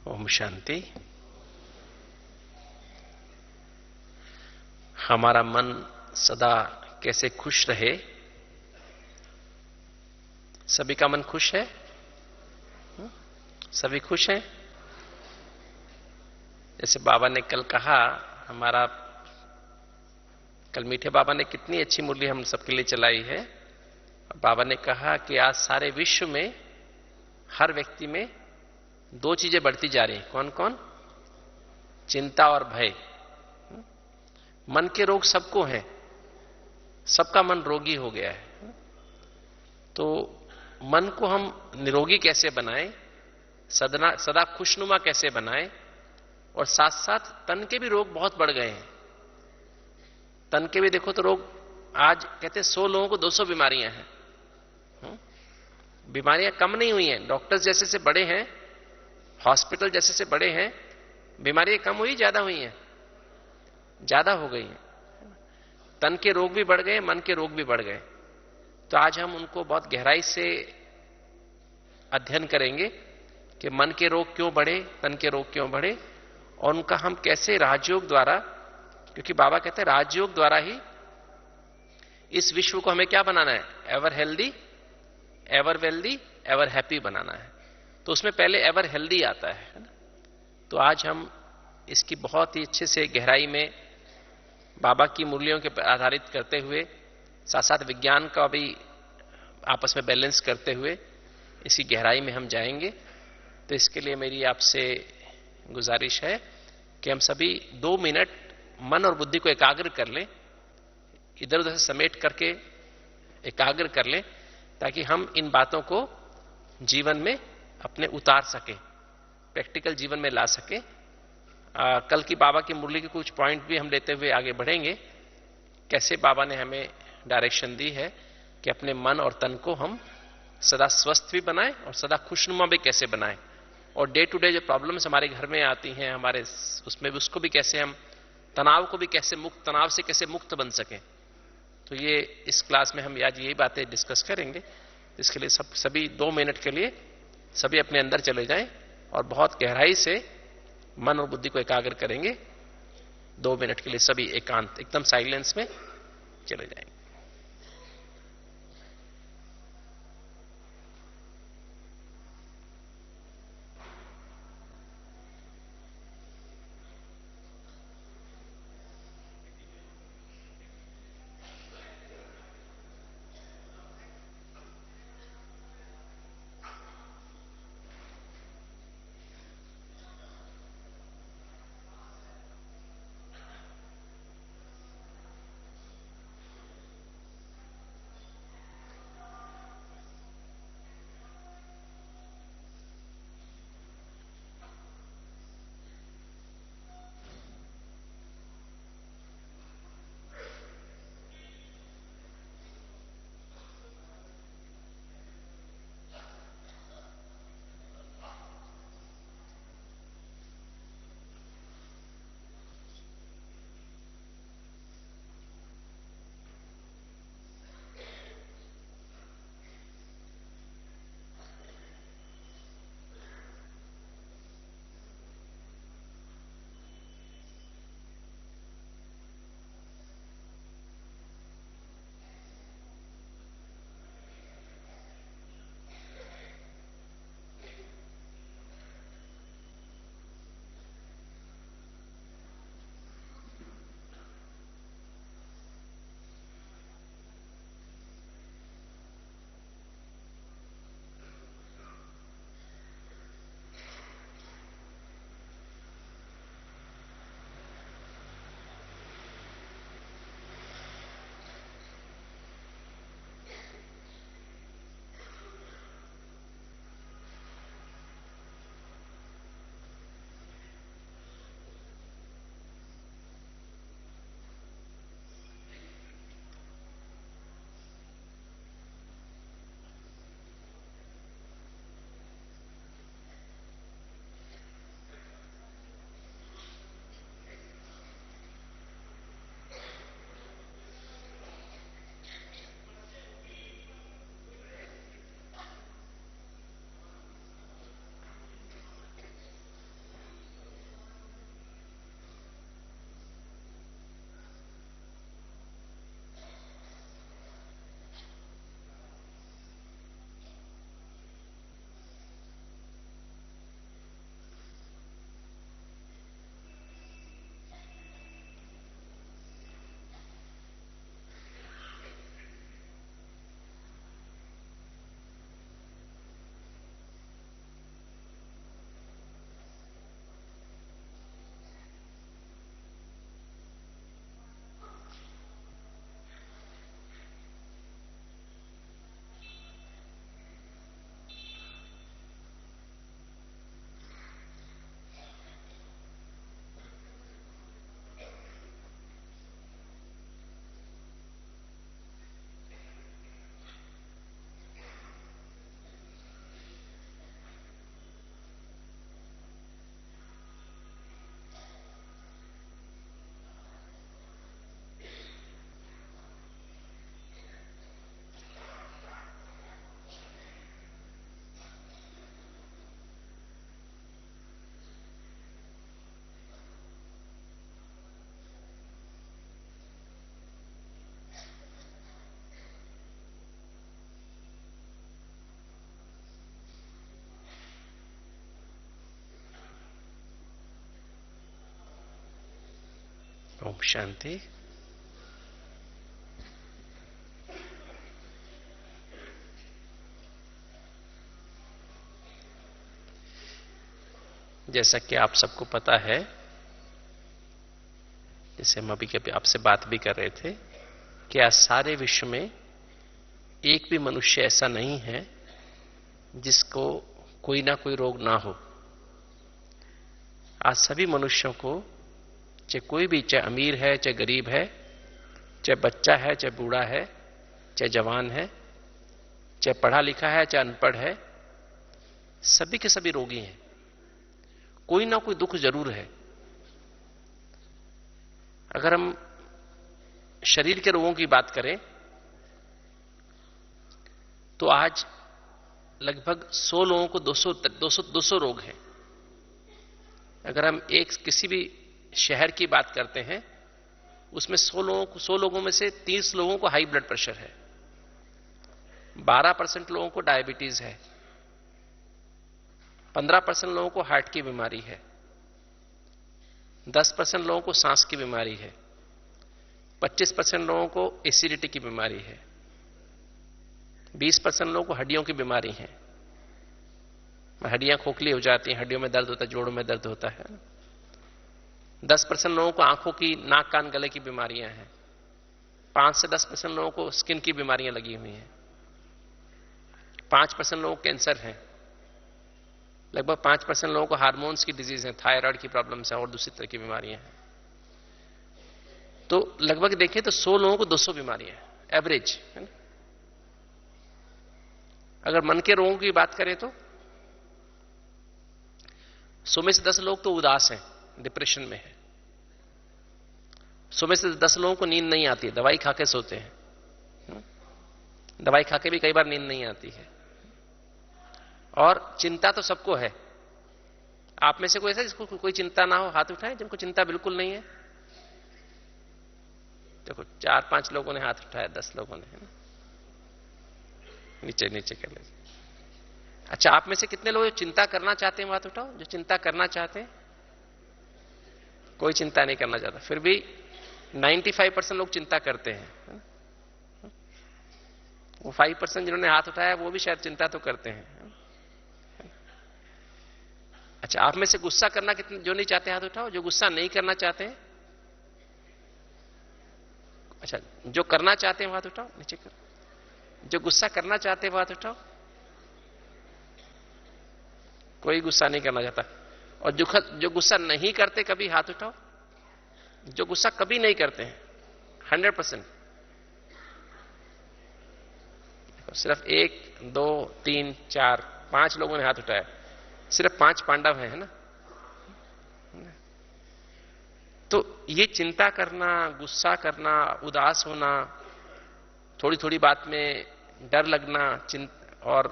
ओम शांति। हमारा मन सदा कैसे खुश रहे। सभी का मन खुश है? सभी खुश हैं? जैसे बाबा ने कल कहा, हमारा कल मीठे बाबा ने कितनी अच्छी मुरली हम सबके लिए चलाई है। बाबा ने कहा कि आज सारे विश्व में हर व्यक्ति में दो चीजें बढ़ती जा रही हैं। कौन कौन? चिंता और भय। मन के रोग सबको हैं, सबका मन रोगी हो गया है। तो मन को हम निरोगी कैसे बनाएं, सदा खुशनुमा कैसे बनाएं, और साथ साथ तन के भी रोग बहुत बढ़ गए हैं। तन के भी देखो तो रोग, आज कहते हैं 100 लोगों को 200 बीमारियां हैं। बीमारियां कम नहीं हुई हैं। डॉक्टर्स जैसे से बड़े हैं, हॉस्पिटल जैसे से बड़े हैं, बीमारियां कम हुई ज्यादा हुई हैं? ज्यादा हो गई हैं। तन के रोग भी बढ़ गए, मन के रोग भी बढ़ गए। तो आज हम उनको बहुत गहराई से अध्ययन करेंगे कि मन के रोग क्यों बढ़े, तन के रोग क्यों बढ़े, और उनका हम कैसे राजयोग द्वारा, क्योंकि बाबा कहते हैं राजयोग द्वारा ही इस विश्व को हमें क्या बनाना है? Ever healthy, ever wealthy, ever happy बनाना है। तो उसमें पहले एवर हेल्दी आता है ना? तो आज हम इसकी बहुत ही अच्छे से गहराई में बाबा की मुरलियों के आधारित करते हुए, साथ साथ विज्ञान का भी आपस में बैलेंस करते हुए इसी गहराई में हम जाएंगे। तो इसके लिए मेरी आपसे गुजारिश है कि हम सभी 2 मिनट मन और बुद्धि को एकाग्र कर लें, इधर उधर से समेट करके एकाग्र कर लें, ताकि हम इन बातों को जीवन में अपने उतार सकें, प्रैक्टिकल जीवन में ला सकें। कल की बाबा की मुरली के कुछ पॉइंट भी हम लेते हुए आगे बढ़ेंगे, कैसे बाबा ने हमें डायरेक्शन दी है कि अपने मन और तन को हम सदा स्वस्थ भी बनाएं और सदा खुशनुमा भी कैसे बनाएं, और डे टू डे जो प्रॉब्लम्स हमारे घर में आती हैं, हमारे उसमें भी, उसको भी कैसे हम, तनाव को भी कैसे मुक्त, तनाव से कैसे मुक्त बन सकें। तो ये इस क्लास में हम आज यही बातें डिस्कस करेंगे। इसके लिए सभी 2 मिनट के लिए सभी अपने अंदर चले जाएं और बहुत गहराई से मन और बुद्धि को एकाग्र करेंगे। 2 मिनट के लिए सभी एकांत, एकदम साइलेंस में चले जाएंगे। ओम शांति। जैसा कि आप सबको पता है, जैसे हम अभी आपसे बात भी कर रहे थे, कि आज सारे विश्व में एक भी मनुष्य ऐसा नहीं है जिसको कोई ना कोई रोग ना हो। आज सभी मनुष्यों को, चाहे कोई भी, चाहे अमीर है चाहे गरीब है, चाहे बच्चा है चाहे बूढ़ा है, चाहे जवान है, चाहे पढ़ा लिखा है चाहे अनपढ़ है, सभी के सभी रोगी हैं। कोई ना कोई दुख जरूर है। अगर हम शरीर के रोगों की बात करें तो आज लगभग 100 लोगों को 200 रोग हैं। अगर हम किसी भी शहर की बात करते हैं, उसमें 100 लोगों में से 30 लोगों को हाई ब्लड प्रेशर है, 12% लोगों को डायबिटीज है, 15% लोगों को हार्ट की बीमारी है, 10% लोगों को सांस की बीमारी है, 25% लोगों को एसिडिटी की बीमारी है, 20% लोगों को हड्डियों की बीमारी है, हड्डियां खोखली हो जाती हैं, हड्डियों में दर्द होता है, जोड़ों में दर्द होता है। 10% लोगों को आंखों की, नाक कान गले की बीमारियां हैं, 5 से 10% लोगों को स्किन की बीमारियां लगी हुई हैं, 5% लोगों को कैंसर है, लगभग 5% लोगों को हार्मोन्स की डिजीज है, थायराइड की प्रॉब्लम्स है और दूसरी तरह की बीमारियां हैं। तो लगभग देखें तो 100 लोगों को 200 बीमारियां हैं, एवरेज है ना। अगर मन के रोगों की बात करें तो 100 में से 10 लोग तो उदास हैं, डिप्रेशन में है। 100 में से 10 लोगों को नींद नहीं आती है, दवाई खा के सोते हैं, दवाई खा के भी कई बार नींद नहीं आती है। और चिंता तो सबको है। आप में से कोई ऐसा जिसको कोई चिंता ना हो? हाथ उठाएं जिनको चिंता बिल्कुल नहीं है। देखो 4-5 लोगों ने हाथ उठाया, 10 लोगों ने, है ना। नीचे नीचे कर लीजिए। अच्छा, आप में से कितने लोग चिंता करना चाहते हैं? हाथ उठाओ जो चिंता करना चाहते हैं। कोई चिंता नहीं करना चाहता, फिर भी 95% लोग चिंता करते हैं। वो 5% जिन्होंने हाथ उठाया वो भी शायद चिंता तो करते हैं। अच्छा, आप में से गुस्सा करना कितने जो नहीं चाहते हाथ उठाओ, जो गुस्सा नहीं करना चाहते हैं। अच्छा, जो करना चाहते हैं हाथ उठाओ, नीचे कर। जो गुस्सा करना चाहते हैं हाथ उठाओ। कोई गुस्सा नहीं करना चाहता। और जो गुस्सा नहीं करते कभी, हाथ उठाओ। जो गुस्सा कभी नहीं करते हैं 100%। सिर्फ 1, 2, 3, 4, 5 लोगों ने हाथ उठाया। सिर्फ 5 पांडव हैं, है ना। तो ये चिंता करना, गुस्सा करना, उदास होना, थोड़ी थोड़ी बात में डर लगना, और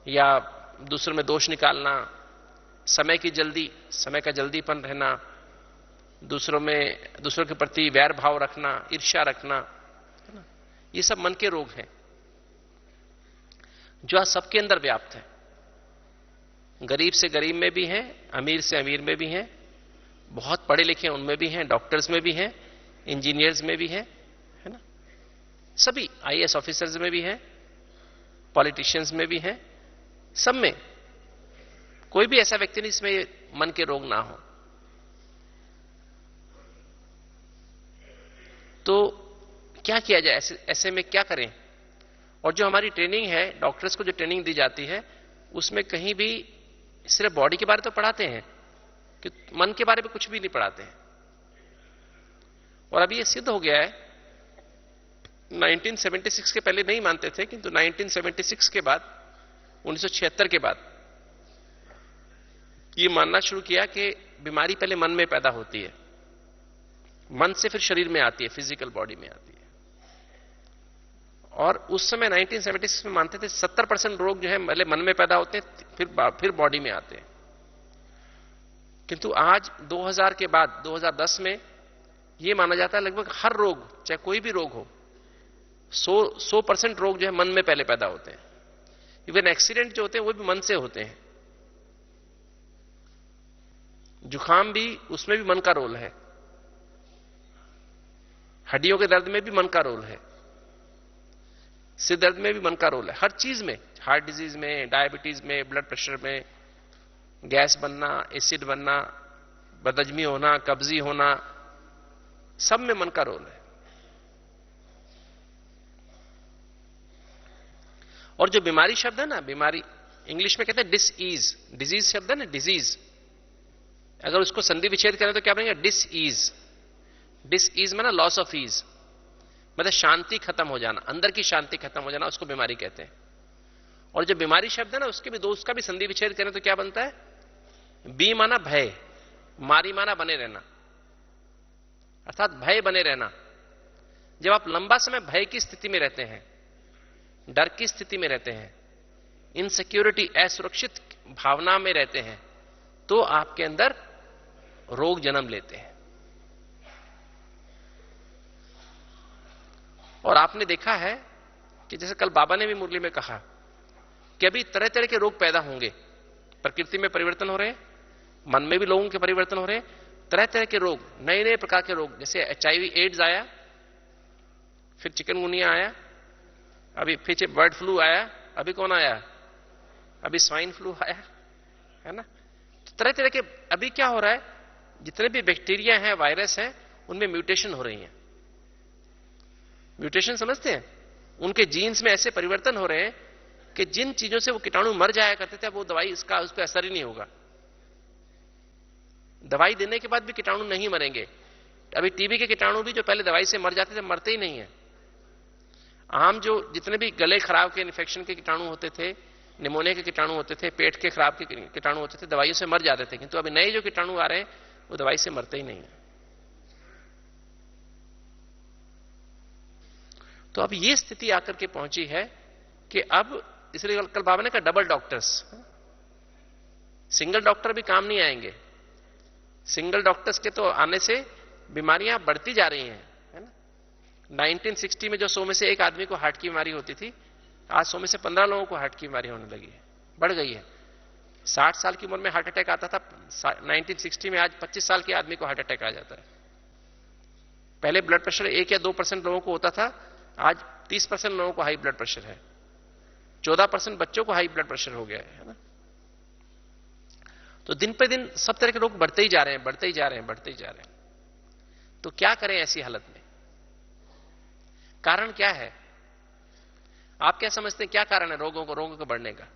या दूसरों में दोष निकालना, समय का जल्दीपन रहना, दूसरों के प्रति वैर भाव रखना, ईर्ष्या रखना, है ना। ये सब मन के रोग हैं जो आज सबके अंदर व्याप्त है। गरीब से गरीब में भी हैं, अमीर से अमीर में भी हैं, बहुत पढ़े लिखे उनमें भी हैं, डॉक्टर्स में भी हैं, इंजीनियर्स में भी हैं, है ना। सभी आईएएस ऑफिसर्स में भी हैं, पॉलिटिशियंस में भी हैं, सब में कोई भी ऐसा व्यक्ति नहीं जिसमें मन के रोग ना हो। तो क्या किया जाए? ऐसे में क्या करें? और जो हमारी ट्रेनिंग है, डॉक्टर्स को जो ट्रेनिंग दी जाती है, उसमें कहीं भी सिर्फ बॉडी के बारे तो पढ़ाते हैं कि मन के बारे में कुछ भी नहीं पढ़ाते हैं। और अभी ये सिद्ध हो गया है, 1976 के पहले नहीं मानते थे, किंतु 1976 के बाद, 1976 के बाद ये मानना शुरू किया कि बीमारी पहले मन में पैदा होती है, मन से फिर शरीर में आती है, फिजिकल बॉडी में आती है। और उस समय 1976 में मानते थे 70% रोग जो है पहले मन में पैदा होते हैं, फिर बॉडी में आते हैं। किंतु आज 2000 के बाद 2010 में यह माना जाता है लगभग हर रोग, चाहे कोई भी रोग हो, 100% रोग जो है मन में पहले पैदा होते हैं। इवन एक्सीडेंट जो होते हैं वो भी मन से होते हैं। जुकाम भी, उसमें भी मन का रोल है। हड्डियों के दर्द में भी मन का रोल है, सिर दर्द में भी मन का रोल है, हर चीज में, हार्ट डिजीज में, डायबिटीज में, ब्लड प्रेशर में, गैस बनना, एसिड बनना, बदहजमी होना, कब्जी होना, सब में मन का रोल है। और जो बीमारी शब्द है ना, बीमारी इंग्लिश में कहते हैं डिसईज, डिजीज शब्द है ना, डिजीज, अगर उसको संधि विच्छेद करें तो क्या बनेगा? डिसईज। डिसईज माना लॉस ऑफ ईज, मतलब शांति खत्म हो जाना, अंदर की शांति खत्म हो जाना, उसको बीमारी कहते हैं। और जो बीमारी शब्द है ना, उसके भी दो, उसका भी संधि विच्छेद करें तो क्या बनता है? बी माना भय, मारी माना बने रहना, अर्थात भय बने रहना। जब आप लंबा समय भय की स्थिति में रहते हैं, डर की स्थिति में रहते हैं, इनसिक्योरिटी, असुरक्षित भावना में रहते हैं, तो आपके अंदर रोग जन्म लेते हैं। और आपने देखा है कि जैसे कल बाबा ने भी मुरली में कहा कि अभी तरह तरह के रोग पैदा होंगे, प्रकृति में परिवर्तन हो रहे हैं, मन में भी लोगों के परिवर्तन हो रहे हैं, तरह तरह के रोग, नए नए प्रकार के रोग, जैसे HIV एड्स आया, फिर चिकनगुनिया आया, अभी फिर बर्ड फ्लू आया, अभी कौन आया? अभी स्वाइन फ्लू आया, है ना? तो तरह तरह के, अभी क्या हो रहा है, जितने भी बैक्टीरिया हैं, वायरस हैं, उनमें म्यूटेशन हो रही है। म्यूटेशन समझते हैं? उनके जीन्स में ऐसे परिवर्तन हो रहे हैं कि जिन चीजों से वो कीटाणु मर जाया करते थे, वो दवाई इसका उस पर असर ही नहीं होगा। दवाई देने के बाद भी कीटाणु नहीं मरेंगे। अभी टीबी के कीटाणु भी जो पहले दवाई से मर जाते थे, मरते ही नहीं है। आम जो जितने भी गले खराब के इन्फेक्शन के कीटाणु होते थे, निमोनिया के कीटाणु होते थे, पेट के खराब के कीटाणु होते थे, दवाइयों से मर जाते थे। किंतु अभी नए जो कीटाणु आ रहे हैं, वो दवाई से मरते ही नहीं है। तो अब ये स्थिति आकर के पहुंची है कि अब, इसलिए कल बाबा ने कहा डबल डॉक्टर्स, सिंगल डॉक्टर भी काम नहीं आएंगे। सिंगल डॉक्टर्स के तो आने से बीमारियां बढ़ती जा रही हैं, है ना? 1960 में जो 100 में से एक आदमी को हार्ट की बीमारी होती थी, आज 100 में से 15 लोगों को हार्ट की बीमारी होने लगी है, बढ़ गई है। 60 साल की उम्र में हार्ट अटैक आता था 1960 में, आज 25 साल के आदमी को हार्ट अटैक आ जाता है। पहले ब्लड प्रेशर 1 या 2% लोगों को होता था, आज 30% लोगों को हाई ब्लड प्रेशर है, 14% बच्चों को हाई ब्लड प्रेशर हो गया है ना? तो दिन पे दिन सब तरह के रोग बढ़ते ही जा रहे हैं, बढ़ते ही जा रहे हैं, बढ़ते ही जा रहे हैं। तो क्या करें ऐसी हालत में? कारण क्या है? आप क्या समझते हैं, क्या कारण है रोगों को बढ़ने का?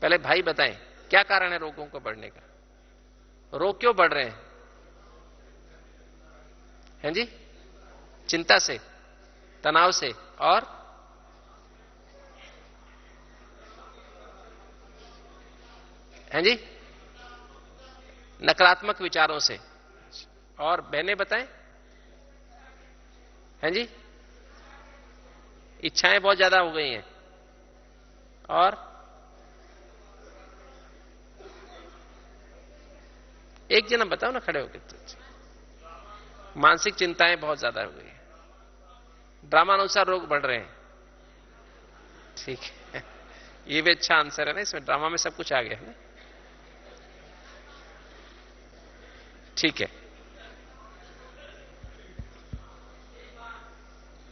पहले भाई बताएं, क्या कारण है रोगों को बढ़ने का? रोग क्यों बढ़ रहे हैं? हैं जी? चिंता से, तनाव से, और हैं जी, नकारात्मक विचारों से। और बहनें बताएं, हैं जी, इच्छाएं बहुत ज्यादा हो गई हैं, और एक जना बताओ ना खड़े होकर। मानसिक चिंताएं बहुत ज्यादा हो गई हैं, ड्रामानुसार रोग बढ़ रहे हैं। ठीक है, ये भी अच्छा आंसर है ना, इसमें ड्रामा में सब कुछ आ गया है ना? ठीक है,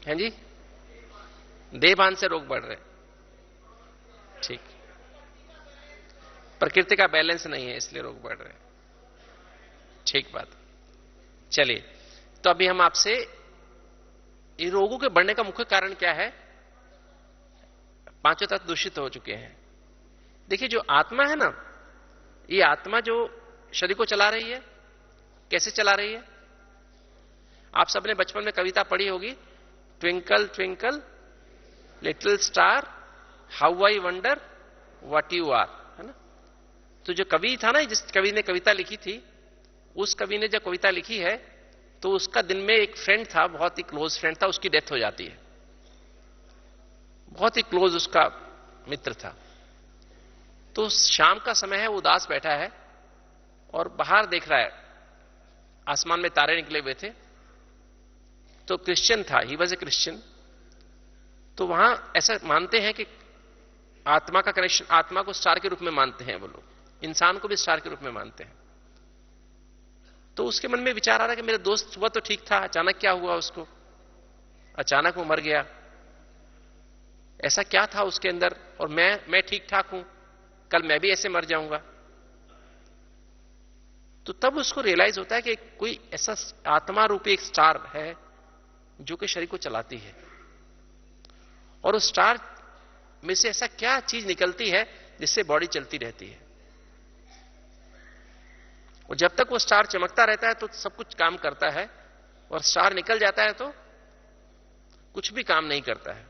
हैं जी, देहभान से रोग बढ़ रहे हैं। ठीक, प्रकृति का बैलेंस नहीं है इसलिए रोग बढ़ रहे हैं। ठीक बात। चलिए, तो अभी हम आपसे इन रोगों के बढ़ने का मुख्य कारण क्या है, पांचों तत्व दूषित हो चुके हैं। देखिए, जो आत्मा है ना, ये आत्मा जो शरीर को चला रही है, कैसे चला रही है? आप सबने बचपन में कविता पढ़ी होगी, twinkle twinkle little star how I wonder what you are, है ना? तो जो कवि था ना, जिस कवि ने कविता लिखी थी, उस कवि ने जब कविता लिखी है तो उसका दिन में एक फ्रेंड था, बहुत ही क्लोज फ्रेंड था, उसकी डेथ हो जाती है। बहुत ही क्लोज उसका मित्र था। तो शाम का समय है, वो उदास बैठा है और बाहर देख रहा है, आसमान में तारे निकले हुए थे। तो क्रिश्चियन था, ही वॉज ए क्रिश्चियन। तो वहां ऐसा मानते हैं कि आत्मा का कनेक्शन, आत्मा को स्टार के रूप में मानते हैं वो लोग, इंसान को भी स्टार के रूप में मानते हैं। तो उसके मन में विचार आ रहा कि मेरा दोस्त सुबह तो ठीक था, अचानक क्या हुआ उसको, अचानक वो मर गया, ऐसा क्या था उसके अंदर, और मैं ठीक ठाक हूं, कल मैं भी ऐसे मर जाऊंगा। तो तब उसको रियलाइज होता है कि कोई ऐसा आत्मा रूपी एक स्टार है जो कि शरीर को चलाती है, और उस स्टार में से ऐसा क्या चीज निकलती है जिससे बॉडी चलती रहती है। और जब तक वो स्टार चमकता रहता है तो सब कुछ काम करता है, और स्टार निकल जाता है तो कुछ भी काम नहीं करता है।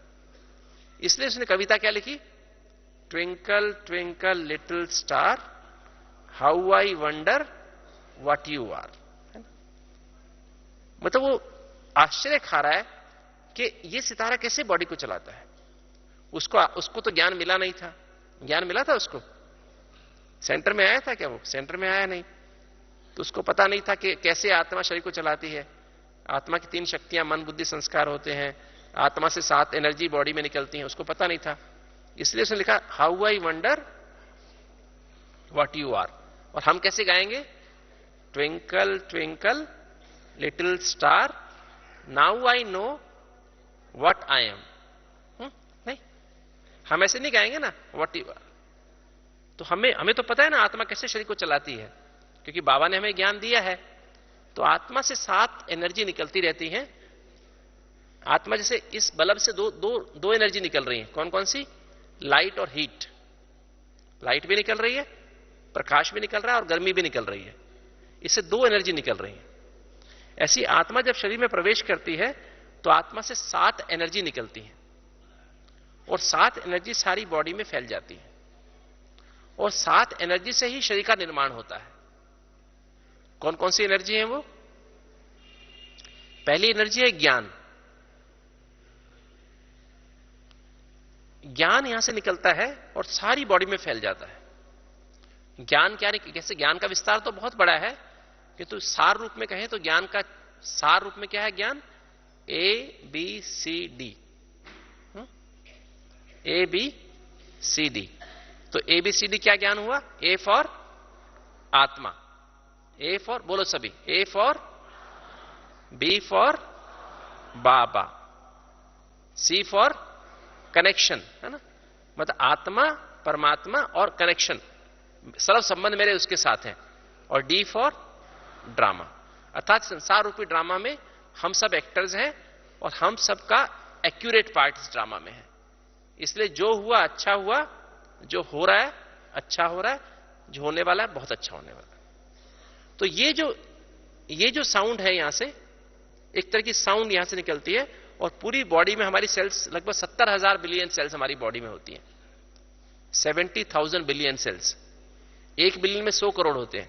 इसलिए उसने कविता क्या लिखी, twinkle twinkle little star how I wonder what you are. मतलब वो आश्चर्य खा रहा है कि ये सितारा कैसे बॉडी को चलाता है। उसको तो ज्ञान मिला नहीं था। ज्ञान मिला था उसको, सेंटर में आया था क्या? वो सेंटर में आया नहीं, तो उसको पता नहीं था कि कैसे आत्मा शरीर को चलाती है। आत्मा की 3 शक्तियां मन बुद्धि संस्कार होते हैं, आत्मा से 7 एनर्जी बॉडी में निकलती हैं, उसको पता नहीं था। इसलिए उसने लिखा how I wonder what you are. और हम कैसे गाएंगे, twinkle twinkle little star now I know what I am. नहीं, हम ऐसे नहीं गाएंगे ना व्हाट यू आर। तो हमें तो पता है ना आत्मा कैसे शरीर को चलाती है, क्योंकि बाबा ने हमें ज्ञान दिया है। तो आत्मा से 7 एनर्जी निकलती रहती हैं। आत्मा जैसे इस बल्ब से दो एनर्जी निकल रही है। कौन कौन सी? लाइट और हीट। लाइट भी निकल रही है, प्रकाश भी निकल रहा है, और गर्मी भी निकल रही है। इससे 2 एनर्जी निकल रही है। ऐसी आत्मा जब शरीर में प्रवेश करती है तो आत्मा से 7 एनर्जी निकलती है, और 7 एनर्जी सारी बॉडी में फैल जाती है, और 7 एनर्जी से ही शरीर का निर्माण होता है। कौन कौन सी एनर्जी है वो? पहली एनर्जी है ज्ञान। ज्ञान यहां से निकलता है और सारी बॉडी में फैल जाता है। ज्ञान क्या नहीं, कैसे ज्ञान का विस्तार तो बहुत बड़ा है, किंतु सार रूप में कहें तो ज्ञान का सार रूप में क्या है? ज्ञान ABCD। ABCD। तो ABCD क्या ज्ञान हुआ? A फॉर आत्मा, A फॉर, बोलो सभी, A for, B for Baba, C for connection, है ना। मतलब आत्मा, परमात्मा और कनेक्शन, सर्व संबंध मेरे उसके साथ है। और D फॉर ड्रामा, अर्थात संसार रूपी ड्रामा में हम सब एक्टर्स हैं, और हम सबका एक्यूरेट पार्ट इस ड्रामा में है। इसलिए जो हुआ अच्छा हुआ, जो हो रहा है अच्छा हो रहा है, जो होने वाला है बहुत अच्छा होने वाला है। तो ये जो साउंड है, यहां से एक तरह की साउंड यहां से निकलती है, और पूरी बॉडी में हमारी सेल्स लगभग 70,000 बिलियन सेल्स हमारी बॉडी में होती हैं। 70,000 बिलियन सेल्स। 1 बिलियन में 100 करोड़ होते हैं।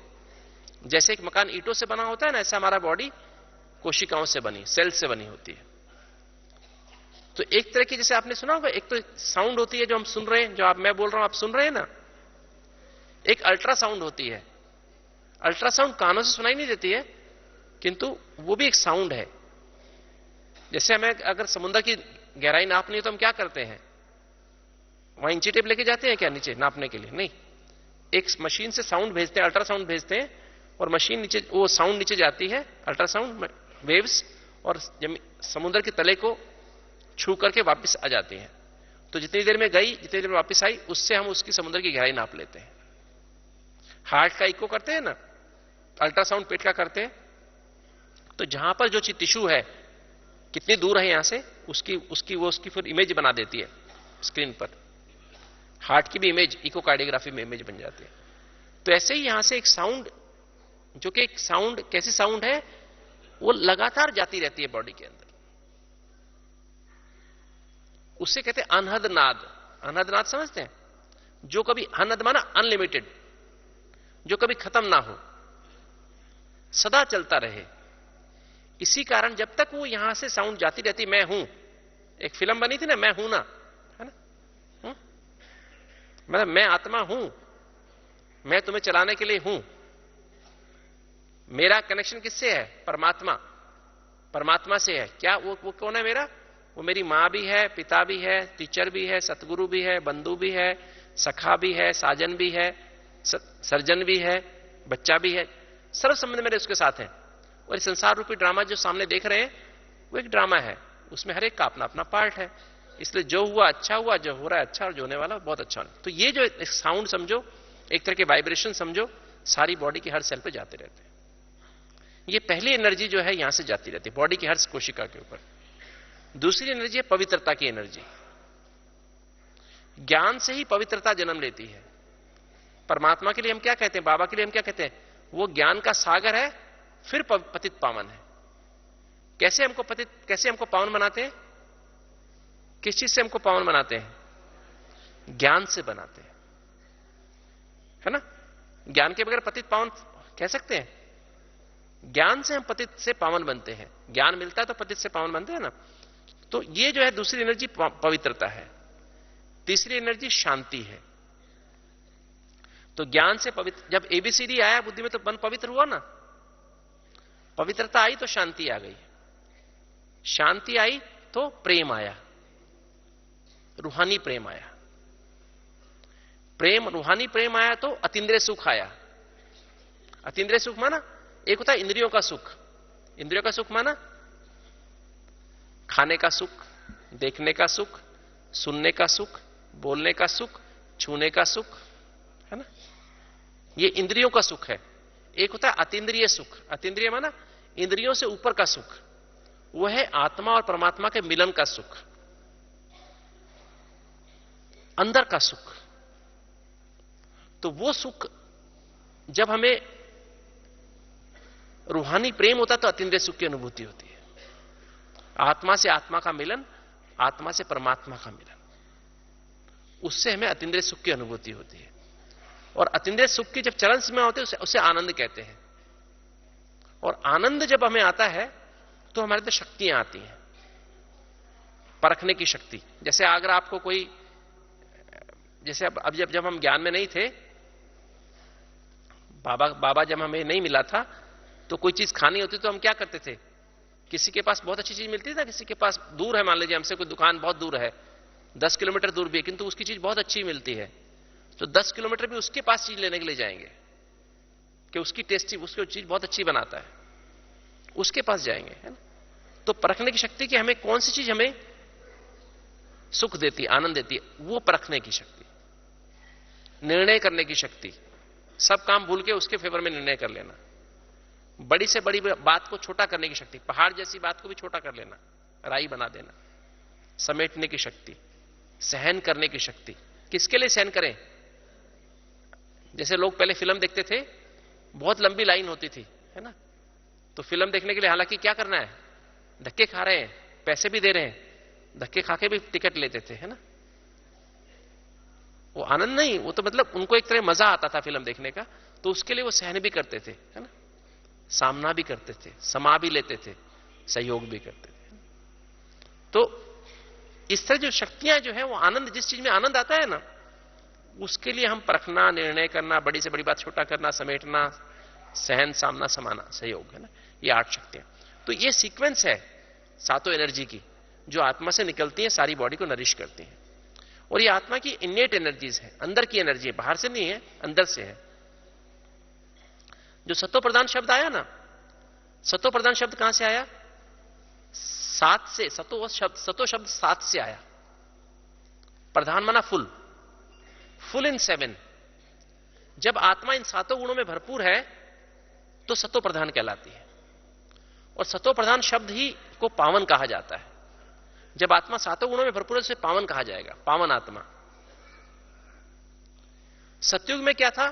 जैसे एक मकान ईंटों से बना होता है ना, ऐसा हमारा बॉडी कोशिकाओं से बनी, सेल्स से बनी होती है। तो एक तरह की, जैसे आपने सुना होगा, एक तो साउंड होती है जो हम सुन रहे हैं, जो आप मैं बोल रहा हूं आप सुन रहे हैं ना। एक अल्ट्रासाउंड होती है। अल्ट्रासाउंड कानों से सुनाई नहीं देती है, किंतु वो भी एक साउंड है। जैसे हमें अगर समुद्र की गहराई नापनी है तो हम क्या करते हैं? वहां इंची टेप लेके जाते हैं क्या नीचे नापने के लिए? नहीं, एक मशीन से साउंड भेजते हैं, अल्ट्रासाउंड भेजते हैं, और मशीन नीचे, वो साउंड नीचे जाती है, अल्ट्रासाउंड वेव्स, और समुद्र के तले को छू करके वापस आ जाती है। तो जितनी देर में गई, जितनी देर में वापस आई, उससे हम उसकी समुद्र की गहराई नाप लेते हैं। हार्ट का इको करते हैं ना, अल्ट्रासाउंड पेट का करते हैं, तो जहां पर जो टिश्यू है कितनी दूर है यहां से, उसकी फिर इमेज बना देती है स्क्रीन पर। हार्ट की भी इमेज इकोकार्डियोग्राफी में इमेज बन जाती है। तो ऐसे ही यहां से एक साउंड, जो कि एक साउंड, कैसी साउंड है, वो लगातार जाती रहती है बॉडी के अंदर। उससे कहते हैं अनहद नाद। अनहद नाद समझते हैं? जो कभी, अनहद माना अनलिमिटेड, जो कभी खत्म ना हो, सदा चलता रहे। इसी कारण जब तक वो यहां से साउंड जाती रहती, मैं हूं, एक फिल्म बनी थी ना, मैं हूं ना, है ना, मतलब मैं आत्मा हूं, मैं तुम्हें चलाने के लिए हूं। मेरा कनेक्शन किससे है? परमात्मा, परमात्मा से है। क्या वो कौन है मेरा? वो मेरी मां भी है, पिता भी है, टीचर भी है, सतगुरु भी है, बंधु भी है, सखा भी है, साजन भी है, सर्जन भी है, बच्चा भी है। सर्व संबंध मेरे उसके साथ हैं। और संसार रूपी ड्रामा जो सामने देख रहे हैं वो एक ड्रामा है, उसमें हर एक का अपना अपना पार्ट है। इसलिए जो हुआ अच्छा हुआ, जो हो रहा है अच्छा, और जो होने वाला बहुत अच्छा होना। तो ये जो साउंड समझो, एक तरह के वाइब्रेशन समझो, सारी बॉडी की हर सेल पे जाते रहते हैं। ये पहली एनर्जी जो है यहां से जाती रहती है बॉडी की हर कोशिका के ऊपर। दूसरी एनर्जी है पवित्रता की एनर्जी। ज्ञान से ही पवित्रता जन्म लेती है। परमात्मा के लिए हम क्या कहते हैं, बाबा के लिए हम क्या कहते हैं, वो ज्ञान का सागर है, फिर पतित पावन है। कैसे हमको पावन बनाते हैं, किस चीज से हमको पावन बनाते हैं, ज्ञान से बनाते हैं, है ना। ज्ञान के बगैर पतित पावन कह सकते हैं? ज्ञान से हम पतित से पावन बनते हैं। ज्ञान मिलता है तो पतित से पावन बनते हैं ना। तो ये जो है दूसरी एनर्जी पवित्रता है। तीसरी एनर्जी शांति है। तो ज्ञान से पवित्र, जब एबीसीडी आया बुद्धि में तो मन पवित्र हुआ ना। पवित्रता आई तो शांति आ गई, शांति आई तो प्रेम आया, रूहानी प्रेम आया। रूहानी प्रेम आया तो अतीन्द्रिय सुख आया। अतीन्द्रिय सुख माना एक होता है इंद्रियों का सुख। इंद्रियों का सुख माना खाने का सुख, देखने का सुख, सुनने का सुख, बोलने का सुख, छूने का सुख, है ना। ये इंद्रियों का सुख है। एक होता है अतीन्द्रिय सुख। अतीन्द्रिय माना इंद्रियों से ऊपर का सुख, वह है आत्मा और परमात्मा के मिलन का सुख, अंदर का सुख। तो वो सुख जब हमें रूहानी प्रेम होता तो अतीन्द्रिय सुख की अनुभूति होती है। आत्मा से आत्मा का मिलन, आत्मा से परमात्मा का मिलन, उससे हमें अतीन्द्रिय सुख की अनुभूति होती है। और अतीन्द्रिय सुख की जब चरण सीमा होती है उसे आनंद कहते हैं। और आनंद जब हमें आता है तो हमारे अंदर शक्तियां आती हैं, परखने की शक्ति। जैसे अगर आपको कोई, जैसे अब जब हम ज्ञान में नहीं थे, बाबा जब हमें नहीं मिला था, तो कोई चीज खानी होती तो हम क्या करते थे, किसी के पास बहुत अच्छी चीज मिलती थी ना, किसी के पास दूर है, मान लीजिए हमसे कोई दुकान बहुत दूर है, 10 किलोमीटर दूर भी है, किंतु उसकी चीज बहुत अच्छी मिलती है, तो 10 किलोमीटर भी उसके पास चीज लेने के लिए जाएंगे कि उसकी चीज बहुत अच्छी बनाता है, उसके पास जाएंगे, है ना। तो परखने की शक्ति कि हमें कौन सी चीज हमें सुख देती है, आनंद देती है, वो परखने की शक्ति। निर्णय करने की शक्ति, सब काम भूल के उसके फेवर में निर्णय कर लेना। बड़ी से बड़ी बात को छोटा करने की शक्ति, पहाड़ जैसी बात को भी छोटा कर लेना, राई बना देना। समेटने की शक्ति, सहन करने की शक्ति। किसके लिए सहन करें? जैसे लोग पहले फिल्म देखते थे, बहुत लंबी लाइन होती थी, है ना। तो फिल्म देखने के लिए हालांकि क्या करना है, धक्के खा रहे हैं, पैसे भी दे रहे हैं, धक्के खा के भी टिकट लेते थे, है ना। वो आनंद नहीं, वो तो मतलब उनको एक तरह मजा आता था फिल्म देखने का, तो उसके लिए वो सहन भी करते थे, है ना, सामना भी करते थे, समा भी लेते थे, सहयोग भी करते थे। तो इस तरह जो शक्तियां जो है वो आनंद, जिस चीज में आनंद आता है ना, उसके लिए हम परखना, निर्णय करना, बड़ी से बड़ी बात छोटा करना, समेटना, सहन, सामना, समाना, सहयोग, है ना, ये 8 शक्तियां। तो ये सीक्वेंस है सातों एनर्जी की, जो आत्मा से निकलती है, सारी बॉडी को नरिश करती है। और ये आत्मा की इनेट एनर्जीज है, अंदर की एनर्जी है, बाहर से नहीं है, अंदर से है। जो सतो प्रधान शब्द आया ना, सतो प्रधान शब्द कहां से आया? 7 से। सतो शब्द 7 से आया। प्रधान माना फुल, फुल इन 7। जब आत्मा इन 7 गुणों में भरपूर है तो सतो प्रधान कहलाती है। और सतो प्रधान शब्द ही को पावन कहा जाता है। जब आत्मा 7 गुणों में भरपूर है उसे पावन कहा जाएगा, पावन आत्मा। सतयुग में क्या था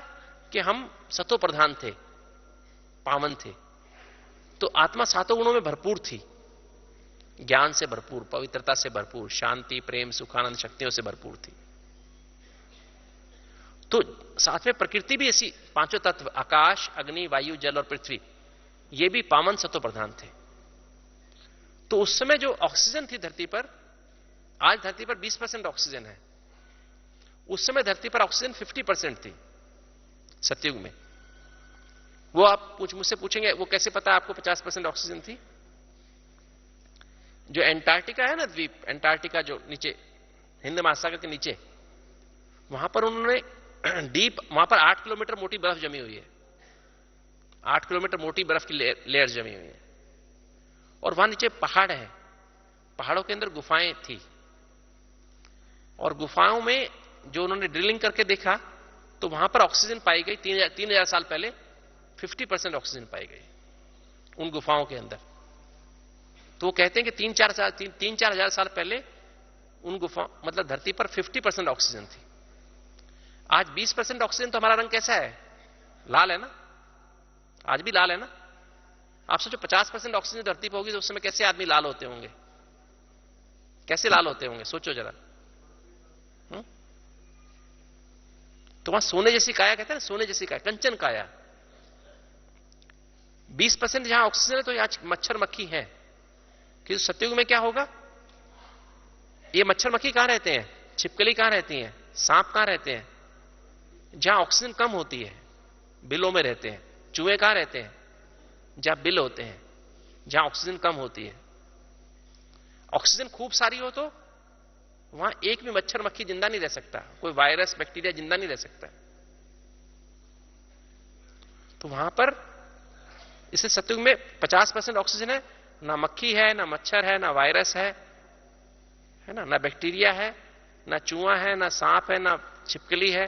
कि हम सतो प्रधान थे, पावन थे, तो आत्मा 7 गुणों में भरपूर थी, ज्ञान से भरपूर, पवित्रता से भरपूर, शांति, प्रेम, सुखानंद शक्तियों से भरपूर थी। तो साथ में प्रकृति भी ऐसी, 5 तत्व, आकाश, अग्नि, वायु, जल और पृथ्वी, ये भी पावन सतो प्रधान थे। तो उस समय जो ऑक्सीजन थी धरती पर, आज धरती पर 20% ऑक्सीजन है, उस समय धरती पर ऑक्सीजन 50% थी सतयुग में। वो आप मुझसे पूछेंगे वो कैसे पता आपको 50% ऑक्सीजन थी? जो एंटार्क्टिका है ना द्वीप, एंटार्क्टिका जो नीचे हिंद महासागर के नीचे, वहां पर उन्होंने डीप, वहां पर 8 किलोमीटर मोटी बर्फ जमी हुई है, 8 किलोमीटर मोटी बर्फ की लेयर जमी हुई है, और वहां नीचे पहाड़ है, पहाड़ों के अंदर गुफाएं थी, और गुफाओं में जो उन्होंने ड्रिलिंग करके देखा तो वहां पर ऑक्सीजन पाई गई। 3,000 साल पहले 50% ऑक्सीजन पाई गई उन गुफाओं के अंदर। तो वो कहते हैं कि 3-4 हजार साल पहले उन गुफा मतलब धरती पर 50% ऑक्सीजन थी। आज 20% ऑक्सीजन, तो हमारा रंग कैसा है? लाल है ना, आज भी लाल है ना। आप सोचो 50% ऑक्सीजन धरती पर होगी तो उस समय कैसे आदमी लाल होते होंगे, कैसे लाल होते होंगे, सोचो जरा। तो वहां सोने जैसी काया कहते हैं ना, सोने जैसी काया, कंचन काया। 20% जहां ऑक्सीजन है तो आज मच्छर मक्खी है। कि सतयुग में क्या होगा? ये मच्छर मक्खी कहां रहते हैं? छिपकली कहां रहती हैं? सांप कहां रहते हैं? जहां ऑक्सीजन कम होती है, बिलों में रहते हैं। चूहे कहां रहते हैं? जहां बिल होते हैं, जहां ऑक्सीजन कम होती है। ऑक्सीजन खूब सारी हो तो वहां एक भी मच्छर मक्खी जिंदा नहीं रह सकता, कोई वायरस बैक्टीरिया जिंदा नहीं रह सकता। तो वहां पर इसे सतयुग में 50% ऑक्सीजन है, ना मक्खी है, ना मच्छर है, ना वायरस है ना, ना बैक्टीरिया है, ना चूहा है, ना सांप है, ना छिपकली है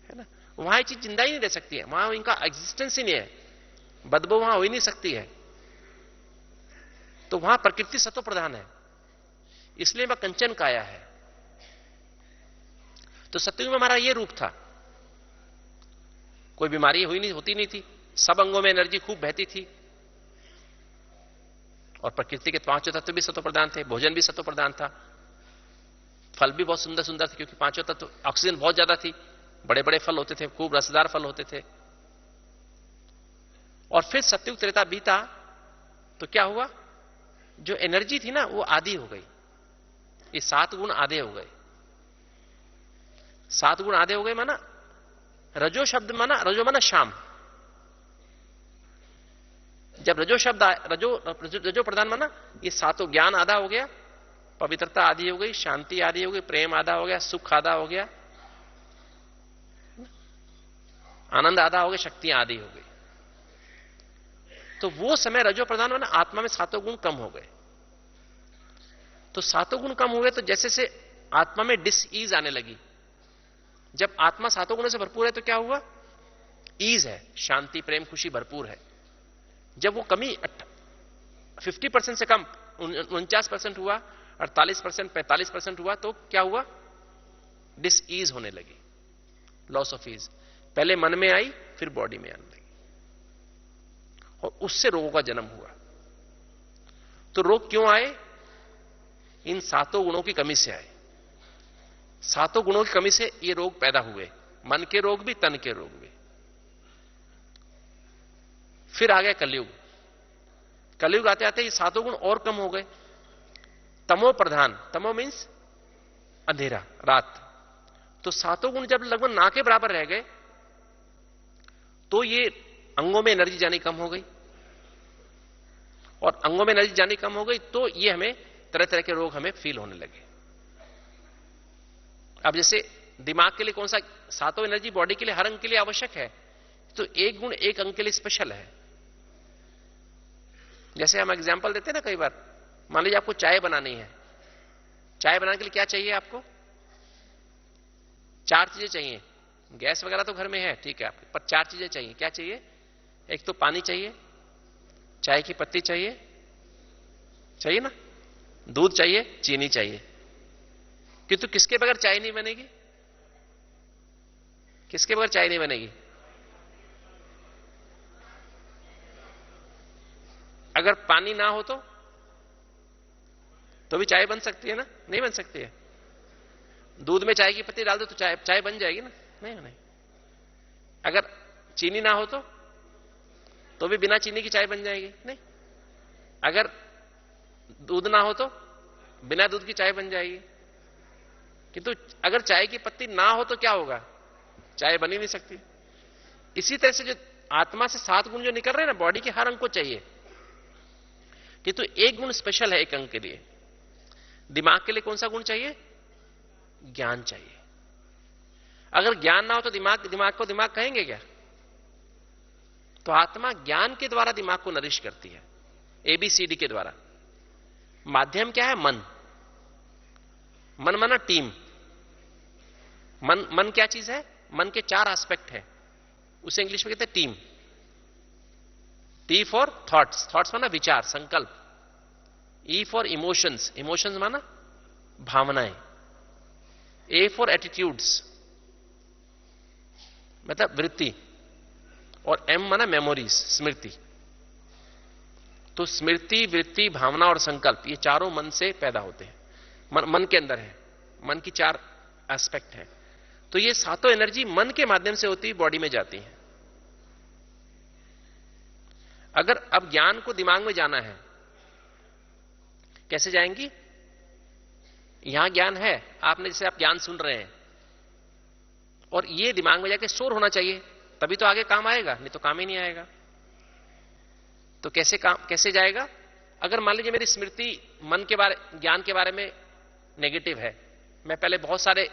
ना। वहां ये चीज जिंदा ही नहीं रह सकती है, वहां इनका एग्जिस्टेंस ही नहीं है, बदबू वहां हो ही नहीं सकती है। तो वहां प्रकृति सत्व प्रधान है, इसलिए वह कंचन काया है। तो सतयुग में हमारा यह रूप था, कोई बीमारी होती नहीं थी, सब अंगों में एनर्जी खूब बहती थी, और प्रकृति के 5 तत्व भी सत्व प्रधान थे, भोजन भी सत्व प्रधान था, फल भी बहुत सुंदर सुंदर थे, क्योंकि 5 तत्व, ऑक्सीजन बहुत ज्यादा थी, बड़े बड़े फल होते थे, खूब रसदार फल होते थे। और फिर सतयुग त्रेता बीता तो क्या हुआ? जो एनर्जी थी ना वो आधी हो गई, ये 7 गुण आधे हो गए। 7 गुण आधे हो गए माना रजो शब्द माना, रजो माना शाम। जब रजो शब्द रजो प्रधान माना, ये 7 ज्ञान आधा हो गया, पवित्रता आधी हो गई, शांति आधी हो गई, प्रेम आधा हो गया, सुख आधा हो गया, आनंद आधा हो गया, शक्तियां आधी हो गई। तो वो समय रजो प्रधान माना आत्मा में 7 गुण कम हो गए। तो 7 गुण कम हुए तो जैसे से आत्मा में डिसईज आने लगी। जब आत्मा 7 गुणों से भरपूर है तो क्या हुआ? ईज है, शांति प्रेम खुशी भरपूर है। जब वो कमी 50% से कम 49% हुआ, 48%, 45% हुआ, तो क्या हुआ? डिसईज होने लगी, लॉस ऑफ ईज। पहले मन में आई, फिर बॉडी में आने लगी, और उससे रोगों का जन्म हुआ। तो रोग क्यों आए? इन 7 गुणों की कमी से आए। 7 गुणों की कमी से ये रोग पैदा हुए, मन के रोग भी, तन के रोग भी। फिर आ गया कलयुग। कलयुग आते आते ये 7 गुण और कम हो गए। तमो प्रधान, तमो मीन्स अंधेरा, रात। तो 7 गुण जब लगभग ना के बराबर रह गए तो ये अंगों में एनर्जी जानी कम हो गई, और अंगों में एनर्जी जानी कम हो गई तो ये हमें तरह तरह के रोग हमें फील होने लगे। अब जैसे दिमाग के लिए कौन सा 7 एनर्जी बॉडी के लिए, हर अंग के लिए आवश्यक है, तो एक गुण एक अंग के लिए स्पेशल है। जैसे हम एग्जांपल देते हैं ना कई बार, मान लीजिए आपको चाय बनानी है, चाय बनाने के लिए क्या चाहिए आपको? 4 चीजें चाहिए। गैस वगैरह तो घर में है, ठीक है आपके, पर 4 चीजें चाहिए। क्या चाहिए? एक तो पानी चाहिए, चाय की पत्ती चाहिए ना, दूध चाहिए, चीनी चाहिए। किंतु किसके बगैर चाय नहीं बनेगी? किसके बगैर चाय नहीं बनेगी? अगर पानी ना हो तो भी चाय बन सकती है ना? नहीं बन सकती है। दूध में चाय की पत्ती डाल दो तो चाय बन जाएगी ना? नहीं। अगर चीनी ना हो तो भी बिना चीनी की चाय बन जाएगी? नहीं। अगर दूध ना हो तो बिना दूध की चाय बन जाएगी। किंतु अगर चाय की पत्ती ना हो तो क्या होगा? चाय बन ही नहीं सकती। इसी तरह से जो आत्मा से 7 गुण जो निकल रहे हैं ना, बॉडी के हर अंग को चाहिए, किंतु एक गुण स्पेशल है एक अंग के लिए। दिमाग के लिए कौन सा गुण चाहिए? ज्ञान चाहिए। अगर ज्ञान ना हो तो दिमाग को दिमाग कहेंगे क्या? तो आत्मा ज्ञान के द्वारा दिमाग को नरिश करती है, एबीसीडी के द्वारा। माध्यम क्या है? मन। मन माना टीम। मन क्या चीज है? मन के 4 एस्पेक्ट है, उसे इंग्लिश में कहते हैं team. T for thoughts, thoughts माना विचार, संकल्प। ई फॉर इमोशंस, इमोशंस माना भावनाएं। ए फॉर एटीट्यूड्स, मतलब वृत्ति। और एम माना मेमोरीज, स्मृति। तो स्मृति, वृत्ति, भावना और संकल्प, ये चारों मन से पैदा होते हैं, मन के अंदर है। मन की 4 एस्पेक्ट है। तो ये सातों एनर्जी मन के माध्यम से होती है, बॉडी में जाती है। अगर अब ज्ञान को दिमाग में जाना है, कैसे जाएंगी? यहां ज्ञान है, आपने जैसे आप ज्ञान सुन रहे हैं, और ये दिमाग में जाके स्टोर होना चाहिए, तभी तो आगे काम आएगा, नहीं तो काम ही नहीं आएगा। तो कैसे जाएगा? अगर मान लीजिए मेरी स्मृति मन के बारे, ज्ञान के बारे में नेगेटिव है, मैं पहले बहुत सारे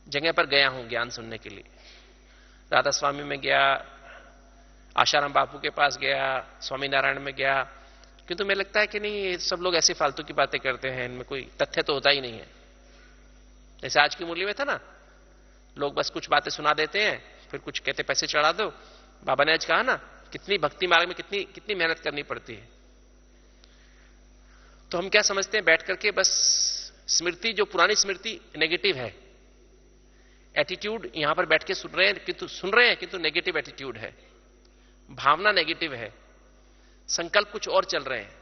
जगह पर गया हूं ज्ञान सुनने के लिए, राधा स्वामी में गया, आशाराम बापू के पास गया, स्वामी नारायण में गया, किंतु मुझे लगता है कि नहीं, ये सब लोग ऐसी फालतू की बातें करते हैं, इनमें कोई तथ्य तो होता ही नहीं है। जैसे आज की मुरली में था ना, लोग बस कुछ बातें सुना देते हैं, फिर कुछ कहते पैसे चढ़ा दो। बाबा ने आज कहा ना, कितनी भक्ति मार्ग में कितनी मेहनत करनी पड़ती है। तो हम क्या समझते हैं बैठ करके, बस स्मृति, जो पुरानी स्मृति नेगेटिव है, एटीट्यूड यहां पर बैठ के सुन रहे हैं किंतु नेगेटिव एटीट्यूड है, भावना नेगेटिव है, संकल्प कुछ और चल रहे हैं।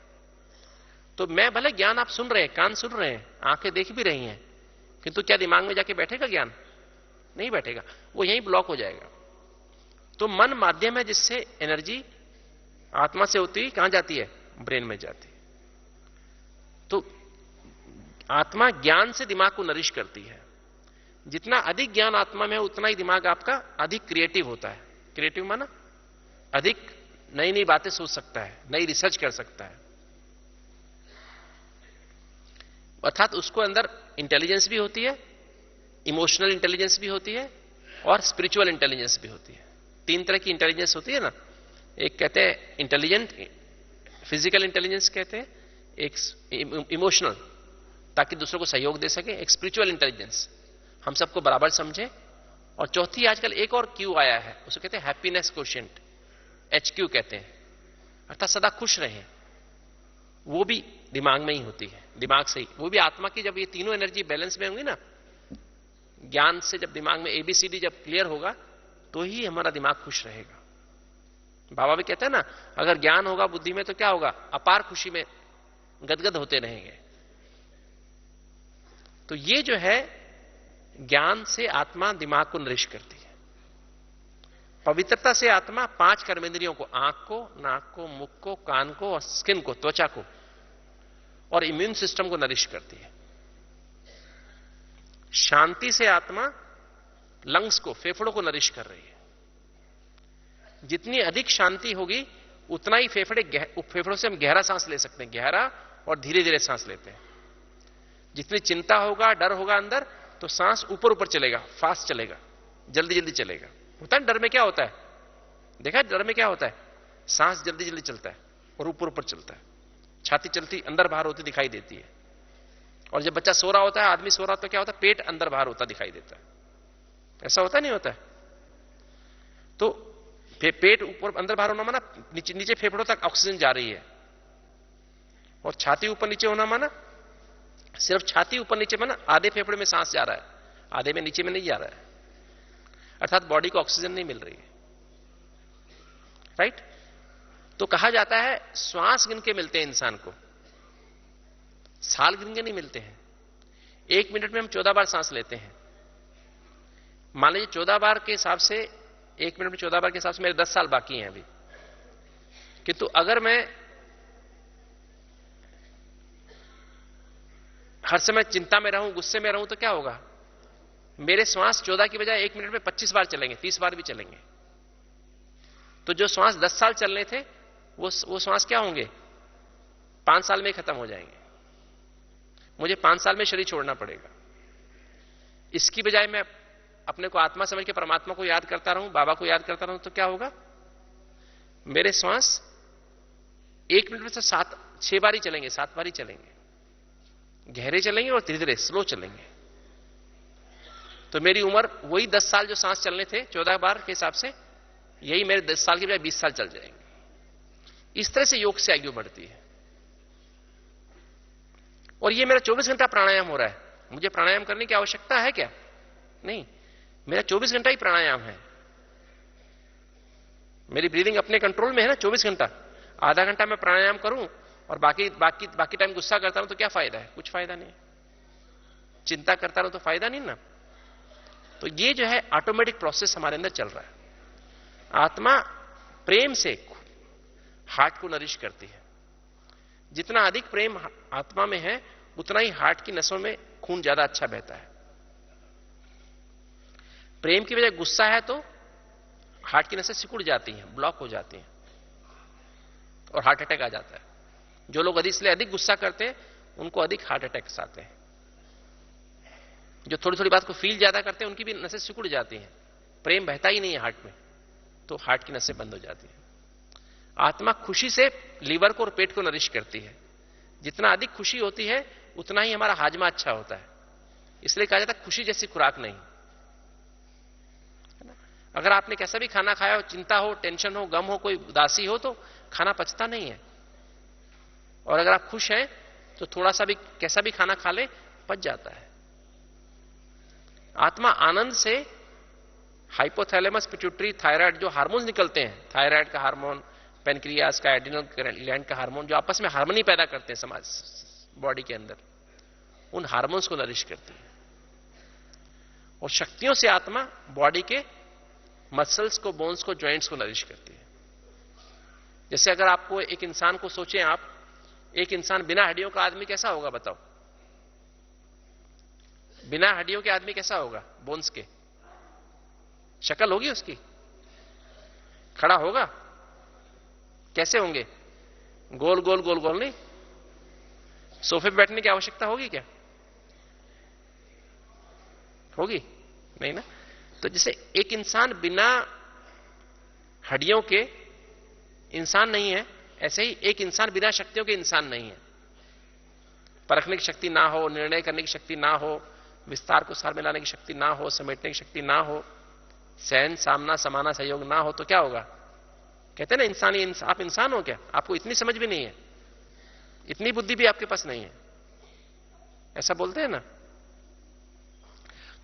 तो मैं भले ज्ञान आप सुन रहे हैं, कान सुन रहे हैं, आंखें देख भी रही हैं, किंतु क्या दिमाग में जाके बैठेगा ज्ञान? नहीं बैठेगा, वो यहीं ब्लॉक हो जाएगा। तो मन माध्यम है जिससे एनर्जी आत्मा से होती कहां जाती है? ब्रेन में जाती है। तो आत्मा ज्ञान से दिमाग को नरिश करती है। जितना अधिक ज्ञान आत्मा में है, उतना ही दिमाग आपका अधिक क्रिएटिव होता है। क्रिएटिव माना अधिक नई नई बातें सोच सकता है, नई रिसर्च कर सकता है, अर्थात उसको अंदर इंटेलिजेंस भी होती है, इमोशनल इंटेलिजेंस भी होती है, और स्पिरिचुअल इंटेलिजेंस भी होती है। 3 तरह की इंटेलिजेंस होती है ना। एक कहते हैं इंटेलिजेंट, फिजिकल इंटेलिजेंस कहते हैं, एक इमोशनल, ताकि दूसरों को सहयोग दे सके, एक स्पिरिचुअल इंटेलिजेंस, हम सबको बराबर समझे, और चौथी आजकल एक और क्यू आया है, उसे कहते हैं हैप्पीनेस क्वोशिएंट, HQ कहते हैं, अर्थात सदा खुश रहे। वो भी दिमाग में ही होती है, दिमाग से ही। वो भी आत्मा की, जब ये तीनों एनर्जी बैलेंस में होंगी ना, ज्ञान से जब दिमाग में ABCD जब क्लियर होगा, तो ही हमारा दिमाग खुश रहेगा। बाबा भी कहते हैं ना, अगर ज्ञान होगा बुद्धि में तो क्या होगा? अपार खुशी में गदगद होते रहेंगे। तो ये जो है, ज्ञान से आत्मा दिमाग को नरिश करती है। पवित्रता से आत्मा 5 कर्मेंद्रियों को, आंख को, नाक को, मुख को, कान को और स्किन को, त्वचा को, और इम्यून सिस्टम को नरिश करती है। शांति से आत्मा लंग्स को, फेफड़ों को नरिश कर रही है। जितनी अधिक शांति होगी, उतना ही फेफड़ों से हम गहरा सांस ले सकते हैं, गहरा और धीरे धीरे सांस लेते हैं। जितनी चिंता होगा, डर होगा अंदर, तो सांस ऊपर ऊपर चलेगा, फास्ट चलेगा, जल्दी जल्दी चलेगा। होता है डर में क्या होता है? देखा है डर में क्या होता है? सांस जल्दी जल्दी चलता है और ऊपर ऊपर चलता है, छाती चलती अंदर बाहर होती दिखाई देती है। और जब बच्चा सो रहा होता है, आदमी सो रहा, तो क्या होता है? पेट अंदर बाहर होता दिखाई देता है। ऐसा होता नहीं होता है? तो पेट ऊपर अंदर बाहर होना माना नीचे फेफड़ों तक ऑक्सीजन जा रही है, और छाती ऊपर नीचे होना माना सिर्फ छाती ऊपर नीचे माना आधे फेफड़े में सांस जा रहा है, आधे में नीचे में नहीं जा रहा है, अर्थात बॉडी को ऑक्सीजन नहीं मिल रही है। राइट? तो कहा जाता है श्वास गिन के मिलते हैं इंसान को, साल गिन के नहीं मिलते हैं। 1 मिनट में हम 14 बार सांस लेते हैं। मान लीजिए 14 बार के हिसाब से, 1 मिनट में 14 बार के हिसाब से मेरे 10 साल बाकी हैं अभी। किंतु अगर मैं हर समय चिंता में रहूं, गुस्से में रहूं, तो क्या होगा? मेरे श्वास 14 की बजाय 1 मिनट में 25 बार चलेंगे, 30 बार भी चलेंगे। तो जो श्वास 10 साल चलने थे, वो श्वास क्या होंगे? 5 साल में खत्म हो जाएंगे। मुझे 5 साल में शरीर छोड़ना पड़ेगा। इसकी बजाय मैं अपने को आत्मा समझ के परमात्मा को याद करता रहूं, बाबा को याद करता रहूं, तो क्या होगा? मेरे श्वास 1 मिनट में से 6 बार ही चलेंगे, 7 बार ही चलेंगे, गहरे चलेंगे और धीरे धीरे स्लो चलेंगे। तो मेरी उम्र वही 10 साल जो सांस चलने थे 14 बार के हिसाब से, यही मेरे 10 साल के बजाय 20 साल चल जाएंगे। इस तरह से योग से आयु बढ़ती है। और ये मेरा 24 घंटा प्राणायाम हो रहा है। मुझे प्राणायाम करने की आवश्यकता है क्या? नहीं, मेरा 24 घंटा ही प्राणायाम है। मेरी ब्रीदिंग अपने कंट्रोल में है ना 24 घंटा। आधा घंटा मैं प्राणायाम करूं और बाकी टाइम गुस्सा करता रहूं तो क्या फायदा है? कुछ फायदा नहीं। चिंता करता रहूं तो फायदा नहीं ना। तो ये जो है ऑटोमेटिक प्रोसेस हमारे अंदर चल रहा है। आत्मा प्रेम से हार्ट को नरिश करती है। जितना अधिक प्रेम आत्मा में है उतना ही हार्ट की नसों में खून ज्यादा अच्छा बहता है। प्रेम की वजह गुस्सा है तो हार्ट की नसें सिकुड़ जाती हैं, ब्लॉक हो जाती हैं और हार्ट अटैक आ जाता है। जो लोग इसलिए अधिक गुस्सा करते हैं उनको अधिक हार्ट अटैक्स आते हैं। जो थोड़ी थोड़ी बात को फील ज्यादा करते हैं उनकी भी नसें सिकुड़ जाती हैं, प्रेम बहता ही नहीं है हार्ट में, तो हार्ट की नसें बंद हो जाती हैं। आत्मा खुशी से लीवर को और पेट को नरिश करती है। जितना अधिक खुशी होती है उतना ही हमारा हाजमा अच्छा होता है। इसलिए कहा जाता है खुशी जैसी खुराक नहीं। अगर आपने कैसा भी खाना खाया हो, चिंता हो, टेंशन हो, गम हो, कोई उदासी हो, तो खाना पचता नहीं है। और अगर आप खुश हैं तो थोड़ा सा भी कैसा भी खाना खा ले पच जाता है। आत्मा आनंद से हाइपोथैलेमस, पिट्यूटरी, थायराइड जो हार्मोन निकलते हैं, थायराइड का हार्मोन, पेनक्रियास का, एड्रिनल ग्लैंड का हार्मोन, जो आपस में हार्मनी पैदा करते हैं समाज बॉडी के अंदर, उन हार्मोन्स को नरिश करती है। और शक्तियों से आत्मा बॉडी के मसल्स को, बोन्स को, जॉइंट्स को नरिश करती है। जैसे अगर आपको एक इंसान को सोचें, आप एक इंसान बिना हड्डियों का आदमी कैसा होगा बताओ? बिना हड्डियों के आदमी कैसा होगा? बोन्स के शक्ल होगी उसकी? खड़ा होगा? कैसे होंगे? गोल गोल गोल गोल नहीं। सोफे पे बैठने की आवश्यकता होगी क्या? होगी नहीं ना। तो जैसे एक इंसान बिना हड्डियों के इंसान नहीं है, ऐसे ही एक इंसान बिना शक्तियों के इंसान नहीं है। परखने की शक्ति ना हो, निर्णय करने की शक्ति ना हो, विस्तार को सार में लाने की शक्ति ना हो, समेटने की शक्ति ना हो, सहन सामना समाना सहयोग ना हो, तो क्या होगा? कहते हैं ना इंसानी, आप इंसान हो क्या? आपको इतनी समझ भी नहीं है, इतनी बुद्धि भी आपके पास नहीं है, ऐसा बोलते हैं ना।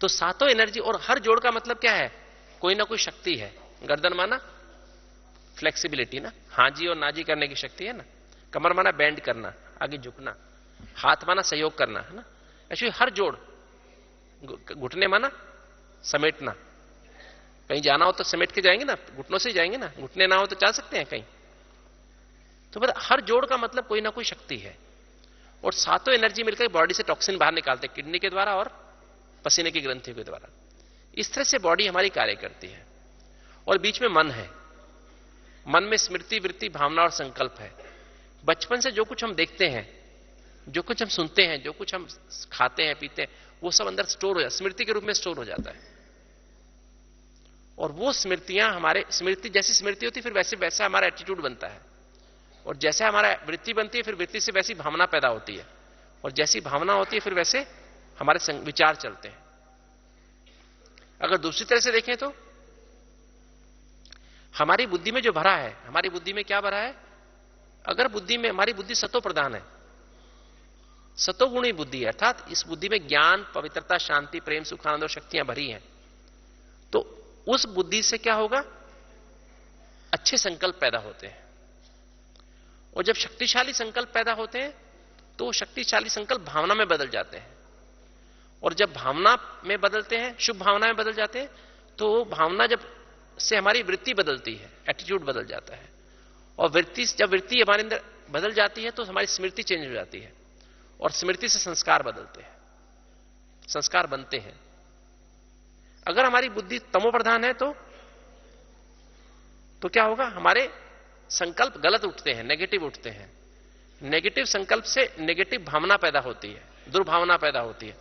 तो सातों एनर्जी, और हर जोड़ का मतलब क्या है? कोई ना कोई शक्ति है। गर्दन माना फ्लेक्सिबिलिटी ना, हाँ जी और ना जी करने की शक्ति है ना। कमर माना बेंड करना, आगे झुकना। हाथ माना सहयोग करना, है ना। एक्चुअली हर जोड़, घुटने माना समेटना। कहीं जाना हो तो समेट के जाएंगे ना, घुटनों से ही जाएंगे ना। घुटने ना हो तो जा सकते हैं कहीं। तो मतलब हर जोड़ का मतलब कोई ना कोई शक्ति है। और सातों एनर्जी मिलकर बॉडी से टॉक्सिन बाहर निकालते हैं, किडनी के द्वारा और पसीने की ग्रंथियों के द्वारा। इस तरह से बॉडी हमारी कार्य करती है। और बीच में मन है। मन में स्मृति, वृत्ति, भावना और संकल्प है। बचपन से जो कुछ हम देखते हैं, जो कुछ हम सुनते हैं, जो कुछ हम खाते हैं, पीते हैं, वो सब अंदर स्टोर हो जाता है, स्मृति के रूप में स्टोर हो जाता है। और वो स्मृतियां हमारे, स्मृति जैसी स्मृति होती है फिर वैसे वैसा हमारा एटीट्यूड बनता है। और जैसे हमारा वृत्ति बनती है फिर वृत्ति से वैसी भावना पैदा होती है। और जैसी भावना होती है फिर वैसे हमारे विचार चलते हैं। अगर दूसरी तरह से देखें तो हमारी बुद्धि में जो भरा है, हमारी बुद्धि में क्या भरा है? अगर बुद्धि में, हमारी बुद्धि सतो प्रधान है, सतोगुणी बुद्धि है, अर्थात इस बुद्धि में ज्ञान, पवित्रता, शांति, प्रेम, सुख, आनंद और शक्तियां भरी हैं, तो उस बुद्धि से क्या होगा? अच्छे संकल्प पैदा होते हैं। और जब शक्तिशाली संकल्प पैदा होते हैं तो शक्तिशाली संकल्प भावना में बदल जाते हैं। और जब भावना में बदलते हैं, शुभ भावना में बदल जाते हैं, तो भावना जब से हमारी वृत्ति बदलती है, एटीट्यूड बदल जाता है। और वृत्ति, जब वृत्ति हमारे अंदर बदल जाती है तो हमारी स्मृति चेंज हो जाती है। और स्मृति से संस्कार बदलते हैं, संस्कार बनते हैं। अगर हमारी बुद्धि तमोप्रधान है तो क्या होगा? हमारे संकल्प गलत उठते हैं, नेगेटिव उठते हैं। नेगेटिव संकल्प से नेगेटिव भावना पैदा होती है, दुर्भावना पैदा होती है।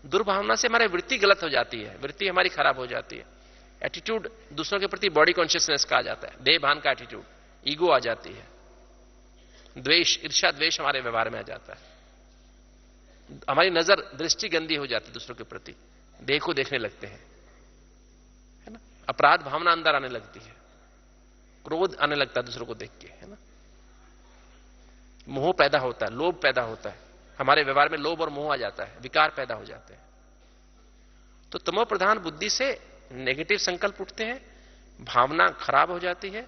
दुर्भावना से हमारी वृत्ति गलत हो जाती है, वृत्ति हमारी खराब हो जाती है। एटीट्यूड दूसरों के प्रति बॉडी कॉन्शियसनेस का आ जाता है, देह भान का एटीट्यूड, ईगो आ जाती है, द्वेष, ईर्ष्या द्वेष हमारे व्यवहार में आ जाता है, हमारी नजर दृष्टि गंदी हो जाती है दूसरों के प्रति, देह को देखने लगते हैं, है ना, अपराध भावना अंदर आने लगती है, क्रोध आने लगता है दूसरों को देख के, है ना, मोह पैदा होता है, लोभ पैदा होता है, हमारे व्यवहार में लोभ और मोह आ जाता है, विकार पैदा हो जाते हैं। तो तमो प्रधान बुद्धि से नेगेटिव संकल्प उठते हैं, भावना खराब हो जाती है,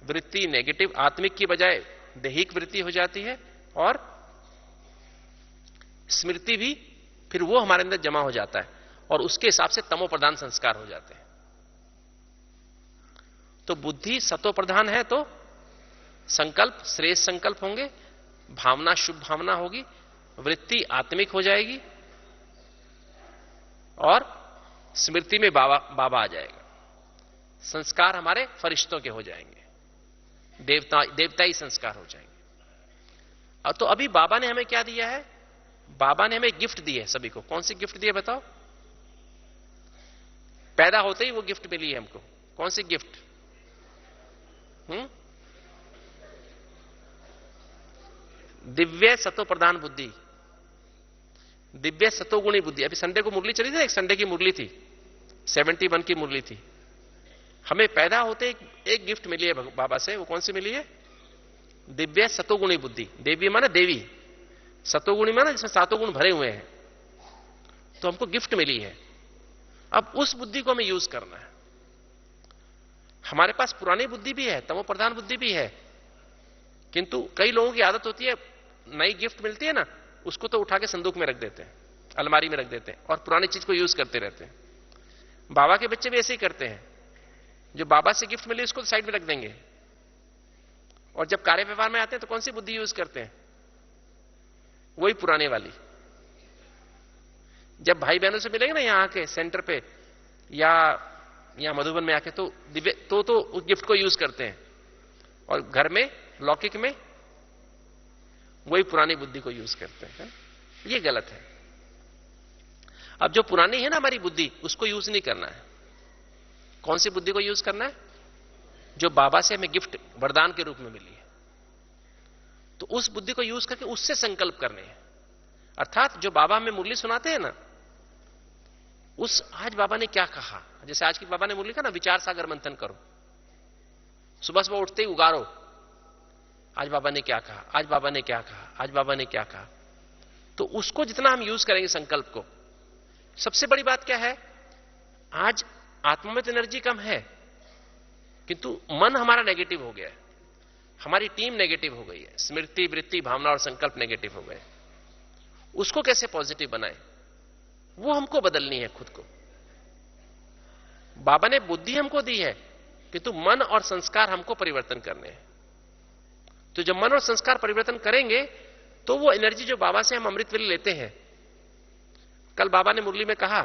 वृत्ति नेगेटिव आत्मिक की बजाय दैहिक वृत्ति हो जाती है, और स्मृति भी फिर वो हमारे अंदर जमा हो जाता है, और उसके हिसाब से तमो प्रधान संस्कार हो जाते हैं। तो बुद्धि सतो प्रधान है तो संकल्प श्रेष्ठ संकल्प होंगे, भावना शुभ भावना होगी, वृत्ति आत्मिक हो जाएगी, और स्मृति में बाबा आ जाएगा, संस्कार हमारे फरिश्तों के हो जाएंगे, देवताई संस्कार हो जाएंगे। अब तो अभी बाबा ने हमें क्या दिया है? बाबा ने हमें गिफ्ट दी है सभी को। कौन सी गिफ्ट दी है बताओ? पैदा होते ही वो गिफ्ट मिली है हमको। कौन सी गिफ्ट? दिव्य सतो प्रधान बुद्धि, दिव्य सतोगुणी बुद्धि। अभी संडे को मुरली चली थी, एक संडे की मुरली थी, 71 की मुरली थी। हमें पैदा होते एक गिफ्ट मिली है बाबा से। वो कौन सी मिली है? दिव्य सतोगुणी बुद्धि। देवी माने देवी, सतोगुणी माने जिसमें सातों गुण भरे हुए हैं। तो हमको गिफ्ट मिली है, अब उस बुद्धि को हमें यूज करना है। हमारे पास पुरानी बुद्धि भी है, तमो प्रधान बुद्धि भी है, किंतु कई लोगों की आदत होती है, नई गिफ्ट मिलती है ना, उसको तो उठा के संदूक में रख देते हैं, अलमारी में रख देते हैं, और पुरानी चीज को यूज करते रहते हैं। बाबा के बच्चे भी ऐसे ही करते हैं। जो बाबा से गिफ्ट मिली उसको तो साइड में रख देंगे, और जब कार्य व्यवहार में आते हैं तो कौन सी बुद्धि यूज करते हैं? वही पुराने वाली। जब भाई बहनों से मिलेंगे ना यहां आके सेंटर पे या मधुबन में आके, तो दिव्य तो उस गिफ्ट को यूज करते हैं, और घर में लौकिक में वही पुरानी बुद्धि को यूज करते हैं। ये गलत है। अब जो पुरानी है ना हमारी बुद्धि, उसको यूज नहीं करना है। कौन सी बुद्धि को यूज करना है? जो बाबा से हमें गिफ्ट वरदान के रूप में मिली है, तो उस बुद्धि को यूज करके उससे संकल्प करने हैं। अर्थात जो बाबा हमें मुरली सुनाते हैं ना, आज बाबा ने क्या कहा, जैसे आज की बाबा ने मुरली कहा ना, विचार सागर मंथन करो, सुबह सुबह उठते ही उगारो, आज बाबा ने क्या कहा, आज बाबा ने क्या कहा, आज बाबा ने क्या कहा। तो उसको जितना हम यूज करेंगे संकल्प को। सबसे बड़ी बात क्या है? आज आत्मा में तो एनर्जी कम है, किंतु मन हमारा नेगेटिव हो गया है, हमारी टीम नेगेटिव हो गई है, स्मृति वृत्ति भावना और संकल्प नेगेटिव हो गए। उसको कैसे पॉजिटिव बनाए, वो हमको बदलनी है खुद को। बाबा ने बुद्धि हमको दी है, किंतु मन और संस्कार हमको परिवर्तन करने हैं। तो जब मन और संस्कार परिवर्तन करेंगे तो वो एनर्जी जो बाबा से हम अमृत वेले लेते हैं, कल बाबा ने मुरली में कहा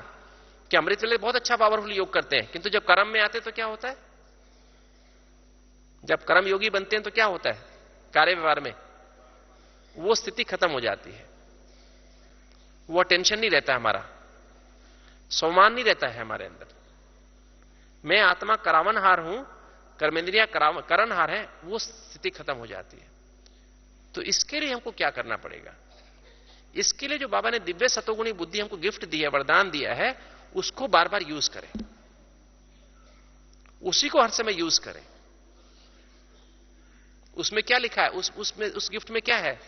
कि अमृत वेले बहुत अच्छा पावरफुल योग करते हैं, किंतु जब कर्म में आते तो क्या होता है? जब कर्म योगी बनते हैं तो क्या होता है? कार्य व्यवहार में वो स्थिति खत्म हो जाती है, वो टेंशन नहीं रहता है, हमारा सम्मान नहीं रहता है हमारे अंदर। मैं आत्मा करावनहार हूं, कर्मेंद्रिया करणहार है, वो स्थिति खत्म हो जाती है। तो इसके लिए हमको क्या करना पड़ेगा? इसके लिए जो बाबा ने दिव्य सतोगुणी बुद्धि हमको गिफ्ट दी है, वरदान दिया है, उसको बार बार यूज करें, उसी को हर समय यूज करें। उसमें क्या लिखा है? उस गिफ्ट में क्या है?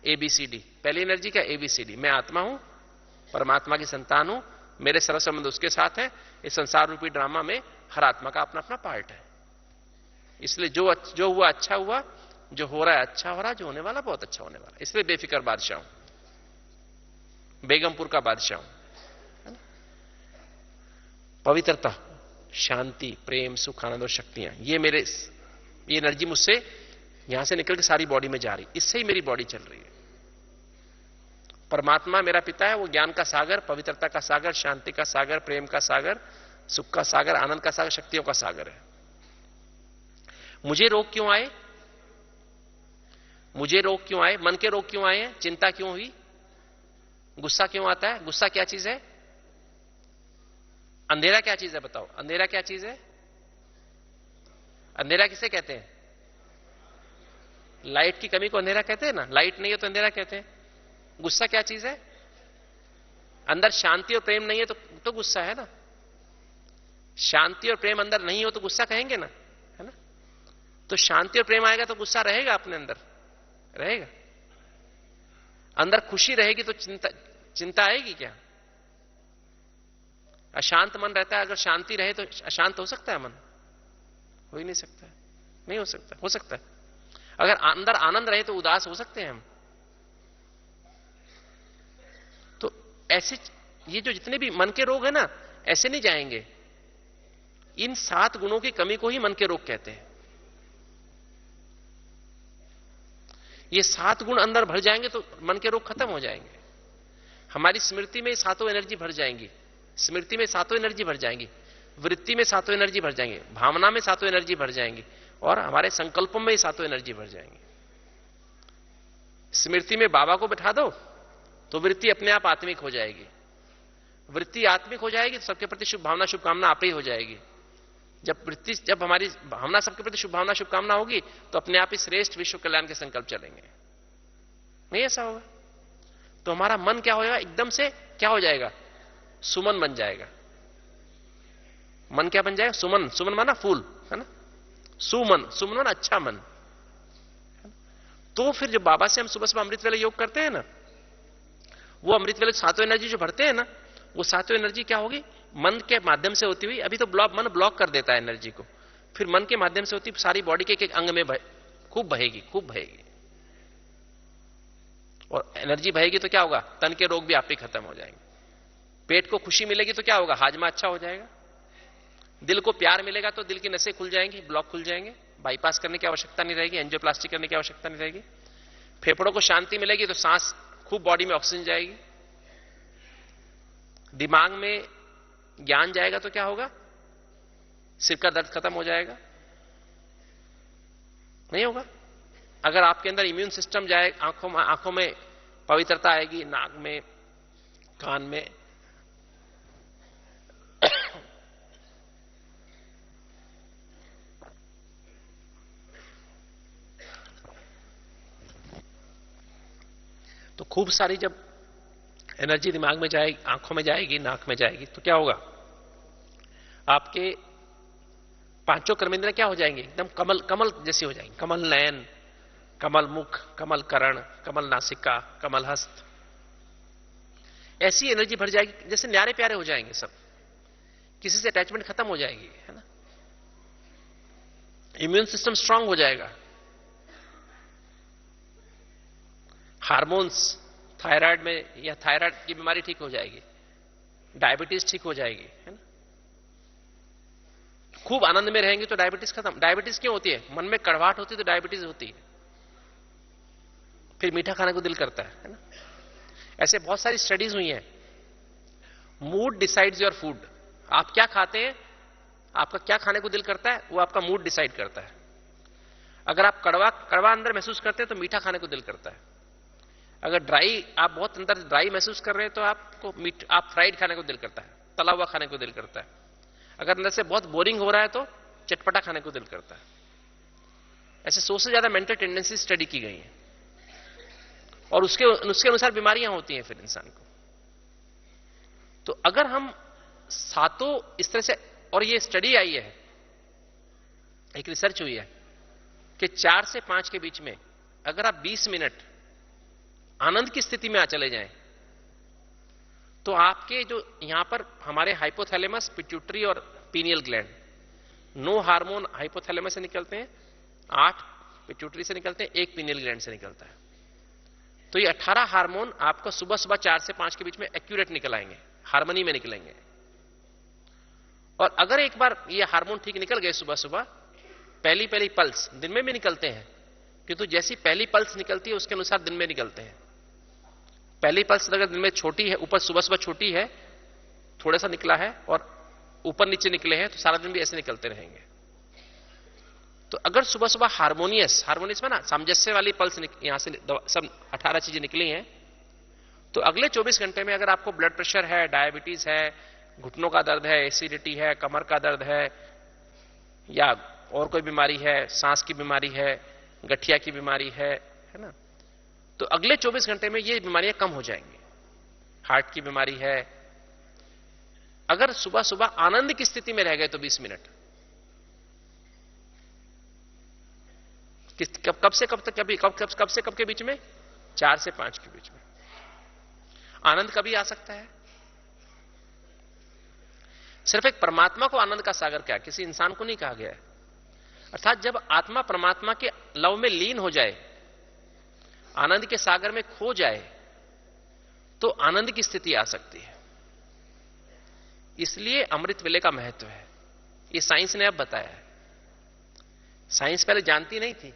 ABCD। पहली एनर्जी का ABCD। मैं आत्मा हूं, परमात्मा की संतान हूं, मेरे सरस संबंध उसके साथ है। इस संसार रूपी ड्रामा में हर आत्मा का अपना अपना पार्ट है। इसलिए जो हुआ अच्छा हुआ, जो हो रहा है अच्छा हो रहा है, जो होने वाला बहुत अच्छा होने वाला। इसलिए बेफिक्र बादशाह हूं, बेगमपुर का बादशाह हूं। पवित्रता, शांति, प्रेम, सुख, आनंद और शक्तियां, ये एनर्जी मुझसे यहां से निकल के सारी बॉडी में जा रही, इससे ही मेरी बॉडी चल रही है। परमात्मा मेरा पिता है, वो ज्ञान का सागर, पवित्रता का सागर, शांति का सागर, प्रेम का सागर, सुख का सागर, आनंद का सागर, शक्तियों का सागर है। मुझे रोग क्यों आए? मुझे रोग क्यों आए? मन के रोग क्यों आए हैं? चिंता क्यों हुई? गुस्सा क्यों आता है? गुस्सा क्या चीज है? अंधेरा क्या चीज है बताओ? अंधेरा क्या चीज है? अंधेरा किसे कहते हैं? लाइट की कमी को अंधेरा कहते हैं ना, लाइट नहीं है तो अंधेरा कहते हैं। गुस्सा क्या चीज है? अंदर शांति और प्रेम नहीं है तो गुस्सा है ना। शांति और प्रेम अंदर नहीं हो तो गुस्सा कहेंगे ना, है ना। तो शांति और प्रेम आएगा तो गुस्सा रहेगा अपने अंदर, रहेगा। अंदर खुशी रहेगी तो चिंता आएगी क्या? अशांत मन रहता है, अगर शांति रहे तो अशांत हो सकता है मन? हो ही नहीं सकता है, नहीं हो सकता। हो सकता है अगर अंदर आनंद रहे तो उदास हो सकते हैं हम? तो ऐसे ये जो जितने भी मन के रोग है ना, ऐसे नहीं जाएंगे। इन 7 गुणों की कमी को ही मन के रोग कहते हैं। ये 7 गुण अंदर भर जाएंगे तो मन के रोग खत्म हो जाएंगे। हमारी स्मृति में 7 एनर्जी भर जाएंगी, स्मृति में 7 एनर्जी भर जाएंगी, वृत्ति में 7 एनर्जी भर जाएंगे, भावना में 7 एनर्जी भर जाएंगी, और हमारे संकल्पों में 7 एनर्जी भर जाएंगी। स्मृति में बाबा को बिठा दो तो वृत्ति अपने आप आत्मिक हो जाएगी। वृत्ति आत्मिक हो जाएगी तो सबके प्रति शुभ भावना शुभकामना आप ही हो जाएगी। जब हमारी भावना सबके प्रति शुभ भावना शुभकामना होगी तो अपने आप ही श्रेष्ठ विश्व कल्याण के संकल्प चलेंगे। नहीं ऐसा होगा तो हमारा मन क्या होगा? एकदम से क्या हो जाएगा? सुमन बन जाएगा। मन क्या बन जाएगा? सुमन। सुमन माना फूल, है ना। सुमन, सुमन माना अच्छा मन। तो फिर जब बाबा से हम सुबह सुबह अमृत वेले योग करते हैं ना, वो अमृत वेले 7 एनर्जी जो भरते हैं ना, वो 7 एनर्जी क्या होगी? मन के माध्यम से होती हुई, अभी तो मन ब्लॉक कर देता है एनर्जी को, फिर मन के माध्यम से होती सारी बॉडी के एक अंग में खूब बहेगी, खूब बहेगी। और एनर्जी बहेगी तो क्या होगा? तन के रोग भी आप ही खत्म हो जाएंगे। पेट को खुशी मिलेगी तो क्या होगा? हाजमा अच्छा हो जाएगा। दिल को प्यार मिलेगा तो दिल की नसें खुल जाएंगी, ब्लॉक खुल जाएंगे, बाईपास करने की आवश्यकता नहीं रहेगी, एंजियोप्लास्टी करने की आवश्यकता नहीं रहेगी। फेफड़ों को शांति मिलेगी तो सांस खूब बॉडी में ऑक्सीजन जाएगी। दिमाग में ज्ञान जाएगा तो क्या होगा? सिर का दर्द खत्म हो जाएगा। नहीं होगा? अगर आपके अंदर इम्यून सिस्टम जाए, आंखों में पवित्रता आएगी, नाक में, कान में, तो खूब सारी जब एनर्जी दिमाग में जाएगी, आंखों में जाएगी, नाक में जाएगी तो क्या होगा? आपके 5 कर्मेंद्रियां क्या हो जाएंगे? एकदम कमल कमल जैसी हो जाएंगी। कमल नयन, कमल मुख, कमल करण, कमल नासिका, कमल हस्त। ऐसी एनर्जी भर जाएगी जैसे न्यारे प्यारे हो जाएंगे सब, किसी से अटैचमेंट खत्म हो जाएगी, है ना। इम्यून सिस्टम स्ट्रांग हो जाएगा। हार्मोन्स, थायराइड में या थायराइड की बीमारी ठीक हो जाएगी, डायबिटीज ठीक हो जाएगी, है ना। खूब आनंद में रहेंगे तो डायबिटीज खत्म। डायबिटीज क्यों होती है? मन में कड़वाहट होती है तो डायबिटीज होती है। फिर मीठा खाने को दिल करता है ना। ऐसे बहुत सारी स्टडीज हुई हैं। Mood decides your food. आप क्या खाते हैं, आपका क्या खाने को दिल करता है, वो आपका मूड डिसाइड करता है। अगर आप कड़वा अंदर महसूस करते हैं तो मीठा खाने को दिल करता है। अगर ड्राई, आप बहुत अंदर ड्राई महसूस कर रहे हैं तो आप फ्राइड खाने को दिल करता है, तला हुआ खाने को दिल करता है। अगर अंदर से बहुत बोरिंग हो रहा है तो चटपटा खाने को दिल करता है। ऐसे 100 से ज्यादा मेंटल टेंडेंसी स्टडी की गई है और उसके अनुसार बीमारियां होती हैं फिर इंसान को। तो अगर हम सातों इस तरह से, और ये स्टडी आई है, एक रिसर्च हुई है कि 4 से 5 के बीच में अगर आप 20 मिनट आनंद की स्थिति में आ चले जाएं तो आपके जो यहां पर हमारे हाइपोथैलेमस, पिट्यूटरी और पीनियल ग्लैंड, 9 हार्मोन हाइपोथैलेमस से निकलते हैं, 8 पिट्यूटरी से निकलते हैं, 1 पीनियल ग्लैंड से निकलता है। तो ये 18 हार्मोन आपको सुबह सुबह 4 से 5 के बीच में एक्यूरेट निकल आएंगे, हार्मनी में निकलेंगे। और अगर एक बार ये हार्मोन ठीक निकल गए सुबह सुबह, पहली पल्स दिन में भी निकलते हैं, किंतु जैसी पहली पल्स निकलती है उसके अनुसार दिन में निकलते हैं। पहली पल्स अगर दिन में छोटी है, ऊपर सुबह सुबह छोटी है, थोड़ा सा निकला है और ऊपर नीचे निकले हैं, तो सारा दिन भी ऐसे निकलते रहेंगे। तो अगर सुबह सुबह हार्मोनियस में ना सामंजस्य वाली पल्स यहां से सब 18 चीजें निकली हैं, तो अगले 24 घंटे में अगर आपको ब्लड प्रेशर है, डायबिटीज है, घुटनों का दर्द है, एसिडिटी है, कमर का दर्द है, या और कोई बीमारी है, सांस की बीमारी है, गठिया की बीमारी है ना, तो अगले 24 घंटे में ये बीमारियां कम हो जाएंगी। हार्ट की बीमारी है, अगर सुबह सुबह आनंद की स्थिति में रह गए तो 20 मिनट, कब से कब तक, कब से कब के बीच में, 4 से 5 के बीच में। आनंद कभी आ सकता है, सिर्फ एक परमात्मा को आनंद का सागर क्या, किसी इंसान को नहीं कहा गया है। अर्थात जब आत्मा परमात्मा के लव में लीन हो जाए, आनंद के सागर में खो जाए, तो आनंद की स्थिति आ सकती है। इसलिए अमृत वेले का महत्व है, ये साइंस ने अब बताया है, साइंस पहले जानती नहीं थी।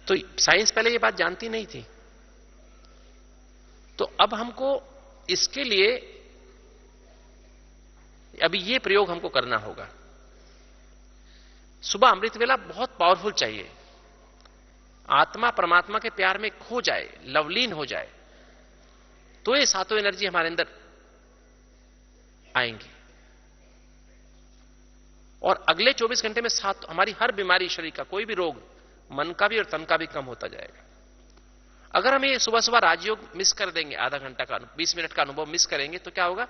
तो साइंस पहले ये बात जानती नहीं थी। तो अब हमको इसके लिए अभी ये प्रयोग हमको करना होगा। सुबह अमृत वेला बहुत पावरफुल चाहिए, आत्मा परमात्मा के प्यार में खो जाए, लवलीन हो जाए, तो ये सातों एनर्जी हमारे अंदर आएंगी और अगले 24 घंटे में हमारी हर बीमारी, शरीर का कोई भी रोग, मन का भी और तन का भी कम होता जाएगा। अगर हम ये सुबह सुबह राजयोग मिस कर देंगे, आधा घंटा का 20 मिनट का अनुभव मिस करेंगे, तो क्या होगा,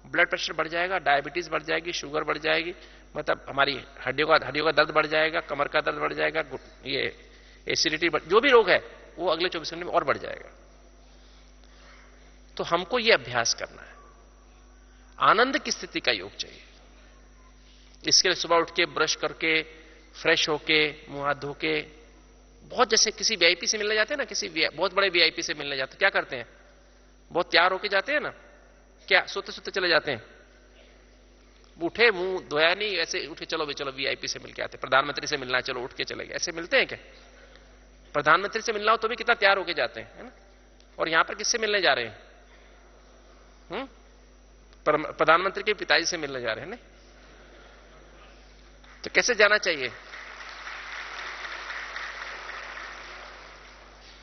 ब्लड प्रेशर बढ़ जाएगा, डायबिटीज बढ़ जाएगी, शुगर बढ़ जाएगी, मतलब हमारी हड्डियों का दर्द बढ़ जाएगा, कमर का दर्द बढ़ जाएगा, ये एसिडिटी, जो भी रोग है वो अगले 24 घंटे में और बढ़ जाएगा। तो हमको ये अभ्यास करना है, आनंद की स्थिति का योग चाहिए। इसके लिए सुबह उठ के ब्रश करके, फ्रेश होके, मुंह हाथ धो के, बहुत जैसे किसी वीआईपी से मिलने जाते हैं ना, किसी बहुत बड़े वीआईपी से मिलने जाते, क्या करते हैं, बहुत तैयार होके जाते हैं ना, क्या सोते सोते चले जाते हैं, उठे, मुंह धोया नहीं, ऐसे उठे, चलो भी चलो वीआईपी से मिलके आते, प्रधानमंत्री से मिलना, चलो उठ के चले गए, ऐसे मिलते हैं क्या? प्रधानमंत्री से मिलना हो तो भी कितना तैयार होके जाते हैं, है ना? और यहां पर किससे मिलने जा रहे हैं? प्रधानमंत्री के पिताजी से मिलने जा रहे हैं ना? तो कैसे जाना चाहिए?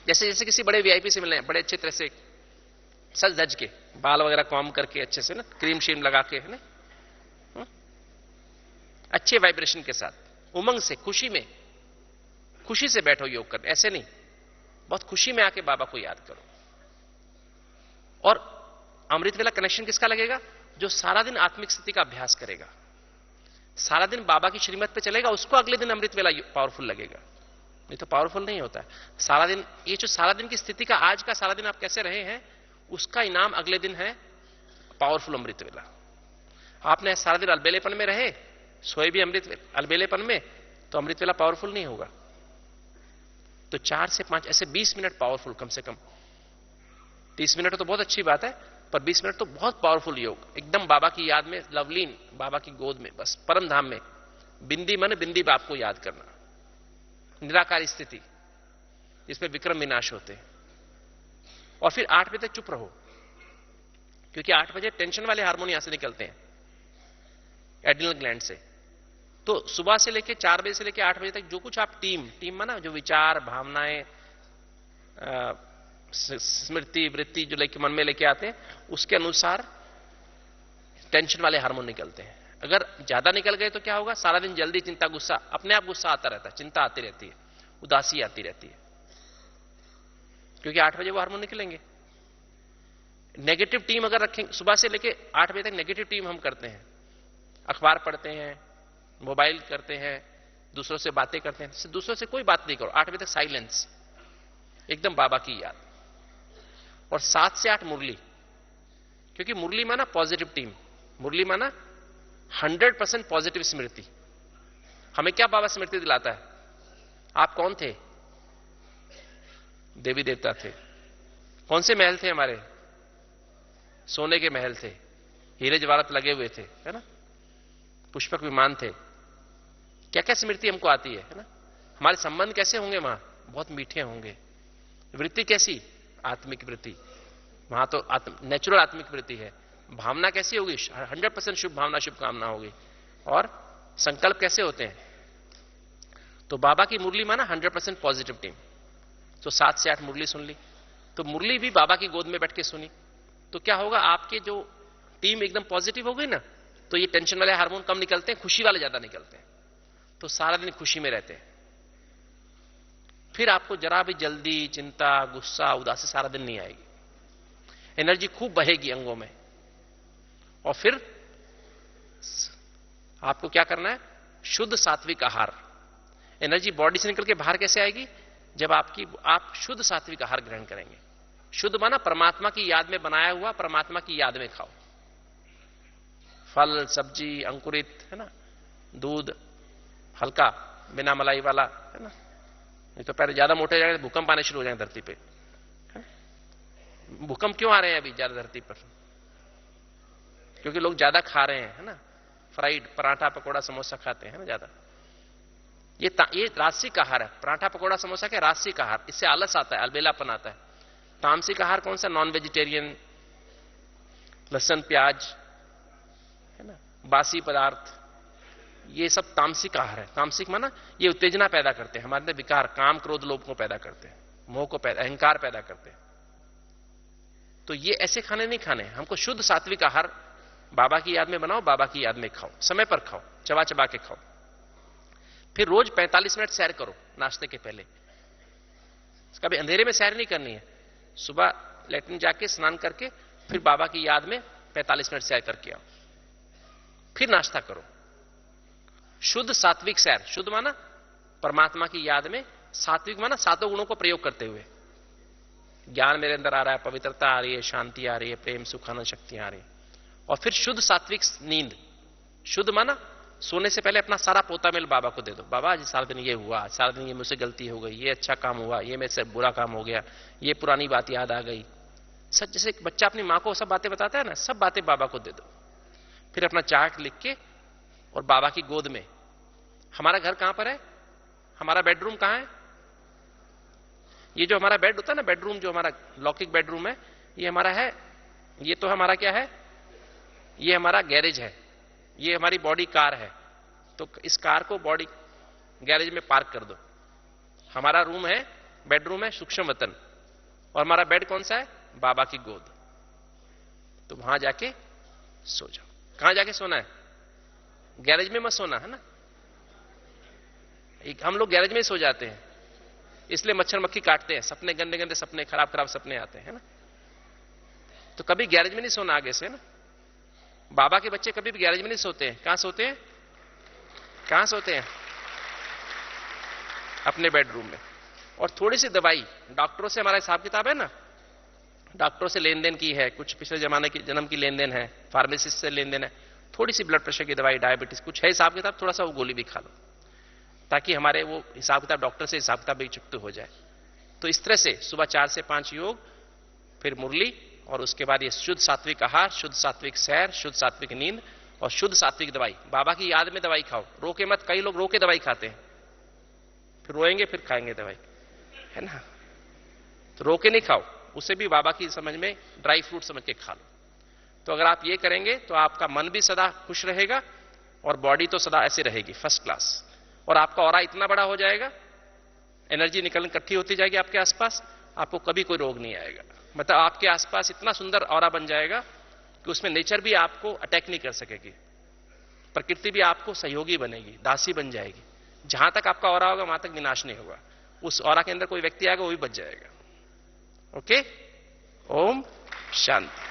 जैसे जैसे किसी बड़े वीआईपी से मिलने, बड़े अच्छे तरह से सज धज के, बाल वगैरह कॉम करके अच्छे से ना, क्रीम शीम लगा के, है ना, अच्छे वाइब्रेशन के साथ, उमंग से, खुशी से बैठो योग करने, ऐसे नहीं, बहुत खुशी में आके बाबा को याद करो। और अमृत वेला कनेक्शन किसका लगेगा? जो सारा दिन आत्मिक स्थिति का अभ्यास करेगा, सारा दिन बाबा की श्रीमत पे चलेगा, उसको अगले दिन अमृत वेला पावरफुल लगेगा, नहीं तो पावरफुल नहीं होता है। सारा दिन, ये जो सारा दिन की स्थिति का, आज का सारा दिन आप कैसे रहे हैं, उसका इनाम अगले दिन है पावरफुल अमृत वेला। आपने सारा दिन अलबेलेपन में रहे, सोए भी अलबेलेपन में, तो अमृत वेला पावरफुल नहीं होगा। तो 4 से 5 ऐसे 20 मिनट पावरफुल, कम से कम 30 मिनट तो बहुत अच्छी बात है, पर 20 मिनट तो बहुत पावरफुल योग, एकदम बाबा की याद में, लवलीन बाबा की गोद में, बस परम धाम में, बिंदी मन बिंदी बाप को याद करना, निराकारी स्थिति जिसमें विक्रम विनाश होते हैं। और फिर 8 बजे तक चुप रहो, क्योंकि 8 बजे टेंशन वाले हार्मोन यहां से निकलते हैं एड्रिनल ग्लैंड से। तो सुबह से लेके 4 बजे से लेके 8 बजे तक जो कुछ आप टीम माना, जो विचार, भावनाएं, स्मृति, वृत्ति जो लेके मन में लेके आते हैं, उसके अनुसार टेंशन वाले हार्मोन निकलते हैं। अगर ज्यादा निकल गए तो क्या होगा, सारा दिन जल्दी चिंता, गुस्सा, अपने आप गुस्सा आता रहता है, चिंता आती रहती है, उदासी आती रहती है, क्योंकि 8 बजे वो हार्मोन निकलेंगे। नेगेटिव टीम अगर रखेंगे, सुबह से लेके 8 बजे तक नेगेटिव टीम हम करते हैं, अखबार पढ़ते हैं, मोबाइल करते हैं, दूसरों से बातें करते हैं, दूसरों से कोई बात नहीं करो। 8 बजे तक साइलेंस, एकदम बाबा की याद। और 7 से 8 मुरली, क्योंकि मुरली माना पॉजिटिव टीम, मुरली माना 100% पॉजिटिव स्मृति। हमें क्या बाबा स्मृति दिलाता है? आप कौन थे? देवी देवता थे। कौन से महल थे हमारे? सोने के महल थे, हीरे जवाहरात लगे हुए थे, है ना, पुष्पक विमान थे। क्या क्या स्मृति हमको आती है ना? हमारे संबंध कैसे होंगे वहां? बहुत मीठे होंगे। वृत्ति कैसी? आत्मिक वृत्ति, वहां तो नेचुरल आत्मिक वृत्ति है। भावना कैसी होगी? 100% शुभ भावना, शुभ कामना होगी। और संकल्प कैसे होते हैं? तो बाबा की मुरली माना 100% पॉजिटिव टीम। तो 7 से 8 मुरली सुन ली, तो मुरली भी बाबा की गोद में बैठ के सुनी, तो क्या होगा? आपके जो टीम एकदम पॉजिटिव हो गई ना, तो ये टेंशन वाले हार्मोन कम निकलते हैं, खुशी वाले ज्यादा निकलते हैं, तो सारा दिन खुशी में रहते हैं। फिर आपको जरा भी जल्दी, चिंता, गुस्सा, उदासी सारा दिन नहीं आएगी, एनर्जी खूब बहेगी अंगों में। और फिर आपको क्या करना है? शुद्ध सात्विक आहार। एनर्जी बॉडी से निकल के बाहर कैसे आएगी? जब आप शुद्ध सात्विक आहार ग्रहण करेंगे। शुद्ध माना परमात्मा की याद में बनाया हुआ, परमात्मा की याद में खाओ। फल, सब्जी, अंकुरित, है ना, दूध हल्का, बिना मलाई वाला, है ना। नहीं तो पहले ज्यादा मोटे हो जाएंगे, भूकंप आने शुरू हो जाएंगे धरती पे। भूकंप क्यों आ रहे हैं अभी ज्यादा धरती पर? क्योंकि लोग ज्यादा खा रहे हैं, है ना, फ्राइड पराठा, पकोड़ा, समोसा खाते हैं ना ज्यादा। ये राजसिक आहार है। पराठा, पकोड़ा, समोसा क्या? राजसिक आहार। इससे आलस आता है, अलबेलापन आता है। तामसिक आहार कौन सा? नॉन वेजिटेरियन, लहसुन, प्याज, है ना, बासी पदार्थ, ये सब तामसिक आहार है। तामसिक माना ये उत्तेजना पैदा करते हैं हमारे अंदर, विकार, काम, क्रोध, लोभ को पैदा करते हैं, मोह को पैदा, अहंकार पैदा करते हैं। तो ये ऐसे खाने नहीं खाने। हमको शुद्ध सात्विक आहार बाबा की याद में बनाओ, बाबा की याद में खाओ, समय पर खाओ, चबा चबा के खाओ। फिर रोज 45 मिनट सैर करो नाश्ते के पहले। कभी अंधेरे में सैर नहीं करनी है। सुबह लेटरिन जाके स्नान करके फिर बाबा की याद में 45 मिनट सैर करके आओ, फिर नाश्ता करो। शुद्ध सात्विक सैर। शुद्ध माना परमात्मा की याद में, सात्विक माना सातों गुणों को प्रयोग करते हुए। ज्ञान मेरे अंदर आ रहा है, पवित्रता आ रही है, शांति आ रही है, प्रेम, सुख, आनंद, शक्ति आ रही है। और फिर शुद्ध सात्विक नींद। शुद्ध माना सोने से पहले अपना सारा पोता मेल बाबा को दे दो। बाबा आज सारा दिन ये हुआ, सारा दिन ये मुझसे गलती हो गई, ये अच्छा काम हुआ, ये मेरे से बुरा काम हो गया, ये पुरानी बात याद आ गई। सच जैसे एक बच्चा अपनी मां को सब बातें बताता है ना, सब बातें बाबा को दे दो। फिर अपना चार्ट लिख के और बाबा की गोद में। हमारा घर कहां पर है? हमारा बेडरूम कहां है? ये जो हमारा बेड होता है ना, बेडरूम जो हमारा लौकिक बेडरूम है, ये हमारा है। ये तो हमारा क्या है? ये हमारा गैरेज है। ये हमारी बॉडी कार है। तो इस कार को बॉडी गैरेज में पार्क कर दो। हमारा रूम है, बेडरूम है सूक्ष्म वतन, और हमारा बेड कौन सा है? बाबा की गोद। तो वहां जाके सो जाओ। कहां जाके सोना है? गैरेज में मत सोना, है ना। हम लोग गैरेज में सो जाते हैं, इसलिए मच्छर मक्खी काटते हैं, सपने गंदे गंदे सपने, खराब खराब सपने आते हैं ना। तो कभी गैरेज में नहीं सोना आगे से ना। बाबा के बच्चे कभी भी गैरेज में नहीं सोते हैं। कहां सोते हैं? कहां सोते हैं? अपने बेडरूम में। और थोड़ी सी दवाई, डॉक्टरों से हमारा हिसाब किताब है ना, डॉक्टरों से लेन देन की है, कुछ पिछले जमाने की जन्म की लेन देन है, फार्मेसिस्ट से लेन देन है, थोड़ी सी ब्लड प्रेशर की दवाई, डायबिटीज, कुछ है हिसाब किताब, थोड़ा सा वो गोली भी खा लो, ताकि हमारे वो हिसाब किताब, डॉक्टर से हिसाब किताब भी चुकते हो जाए। तो इस तरह से सुबह 4 से 5 योग, फिर मुरली, और उसके बाद ये शुद्ध सात्विक आहार, शुद्ध सात्विक सैर, शुद्ध सात्विक नींद और शुद्ध सात्विक दवाई। बाबा की याद में दवाई खाओ, रोके मत। कई लोग रोके दवाई खाते हैं, फिर रोएंगे फिर खाएंगे दवाई, है ना। तो रोके नहीं खाओ, उसे भी बाबा की समझ में ड्राई फ्रूट समझ के खा लो। तो अगर आप ये करेंगे तो आपका मन भी सदा खुश रहेगा और बॉडी तो सदा ऐसे रहेगी फर्स्ट क्लास। और आपका ऑरा इतना बड़ा हो जाएगा, एनर्जी निकलने इकट्ठी होती जाएगी आपके आसपास, आपको कभी कोई रोग नहीं आएगा। मतलब आपके आसपास इतना सुंदर ऑरा बन जाएगा कि उसमें नेचर भी आपको अटैक नहीं कर सकेगी, प्रकृति भी आपको सहयोगी बनेगी, दासी बन जाएगी। जहां तक आपका ऑरा होगा वहां तक विनाश नहीं होगा। उस ऑरा के अंदर कोई व्यक्ति आएगा वो भी बच जाएगा। ओके, ओम शांति।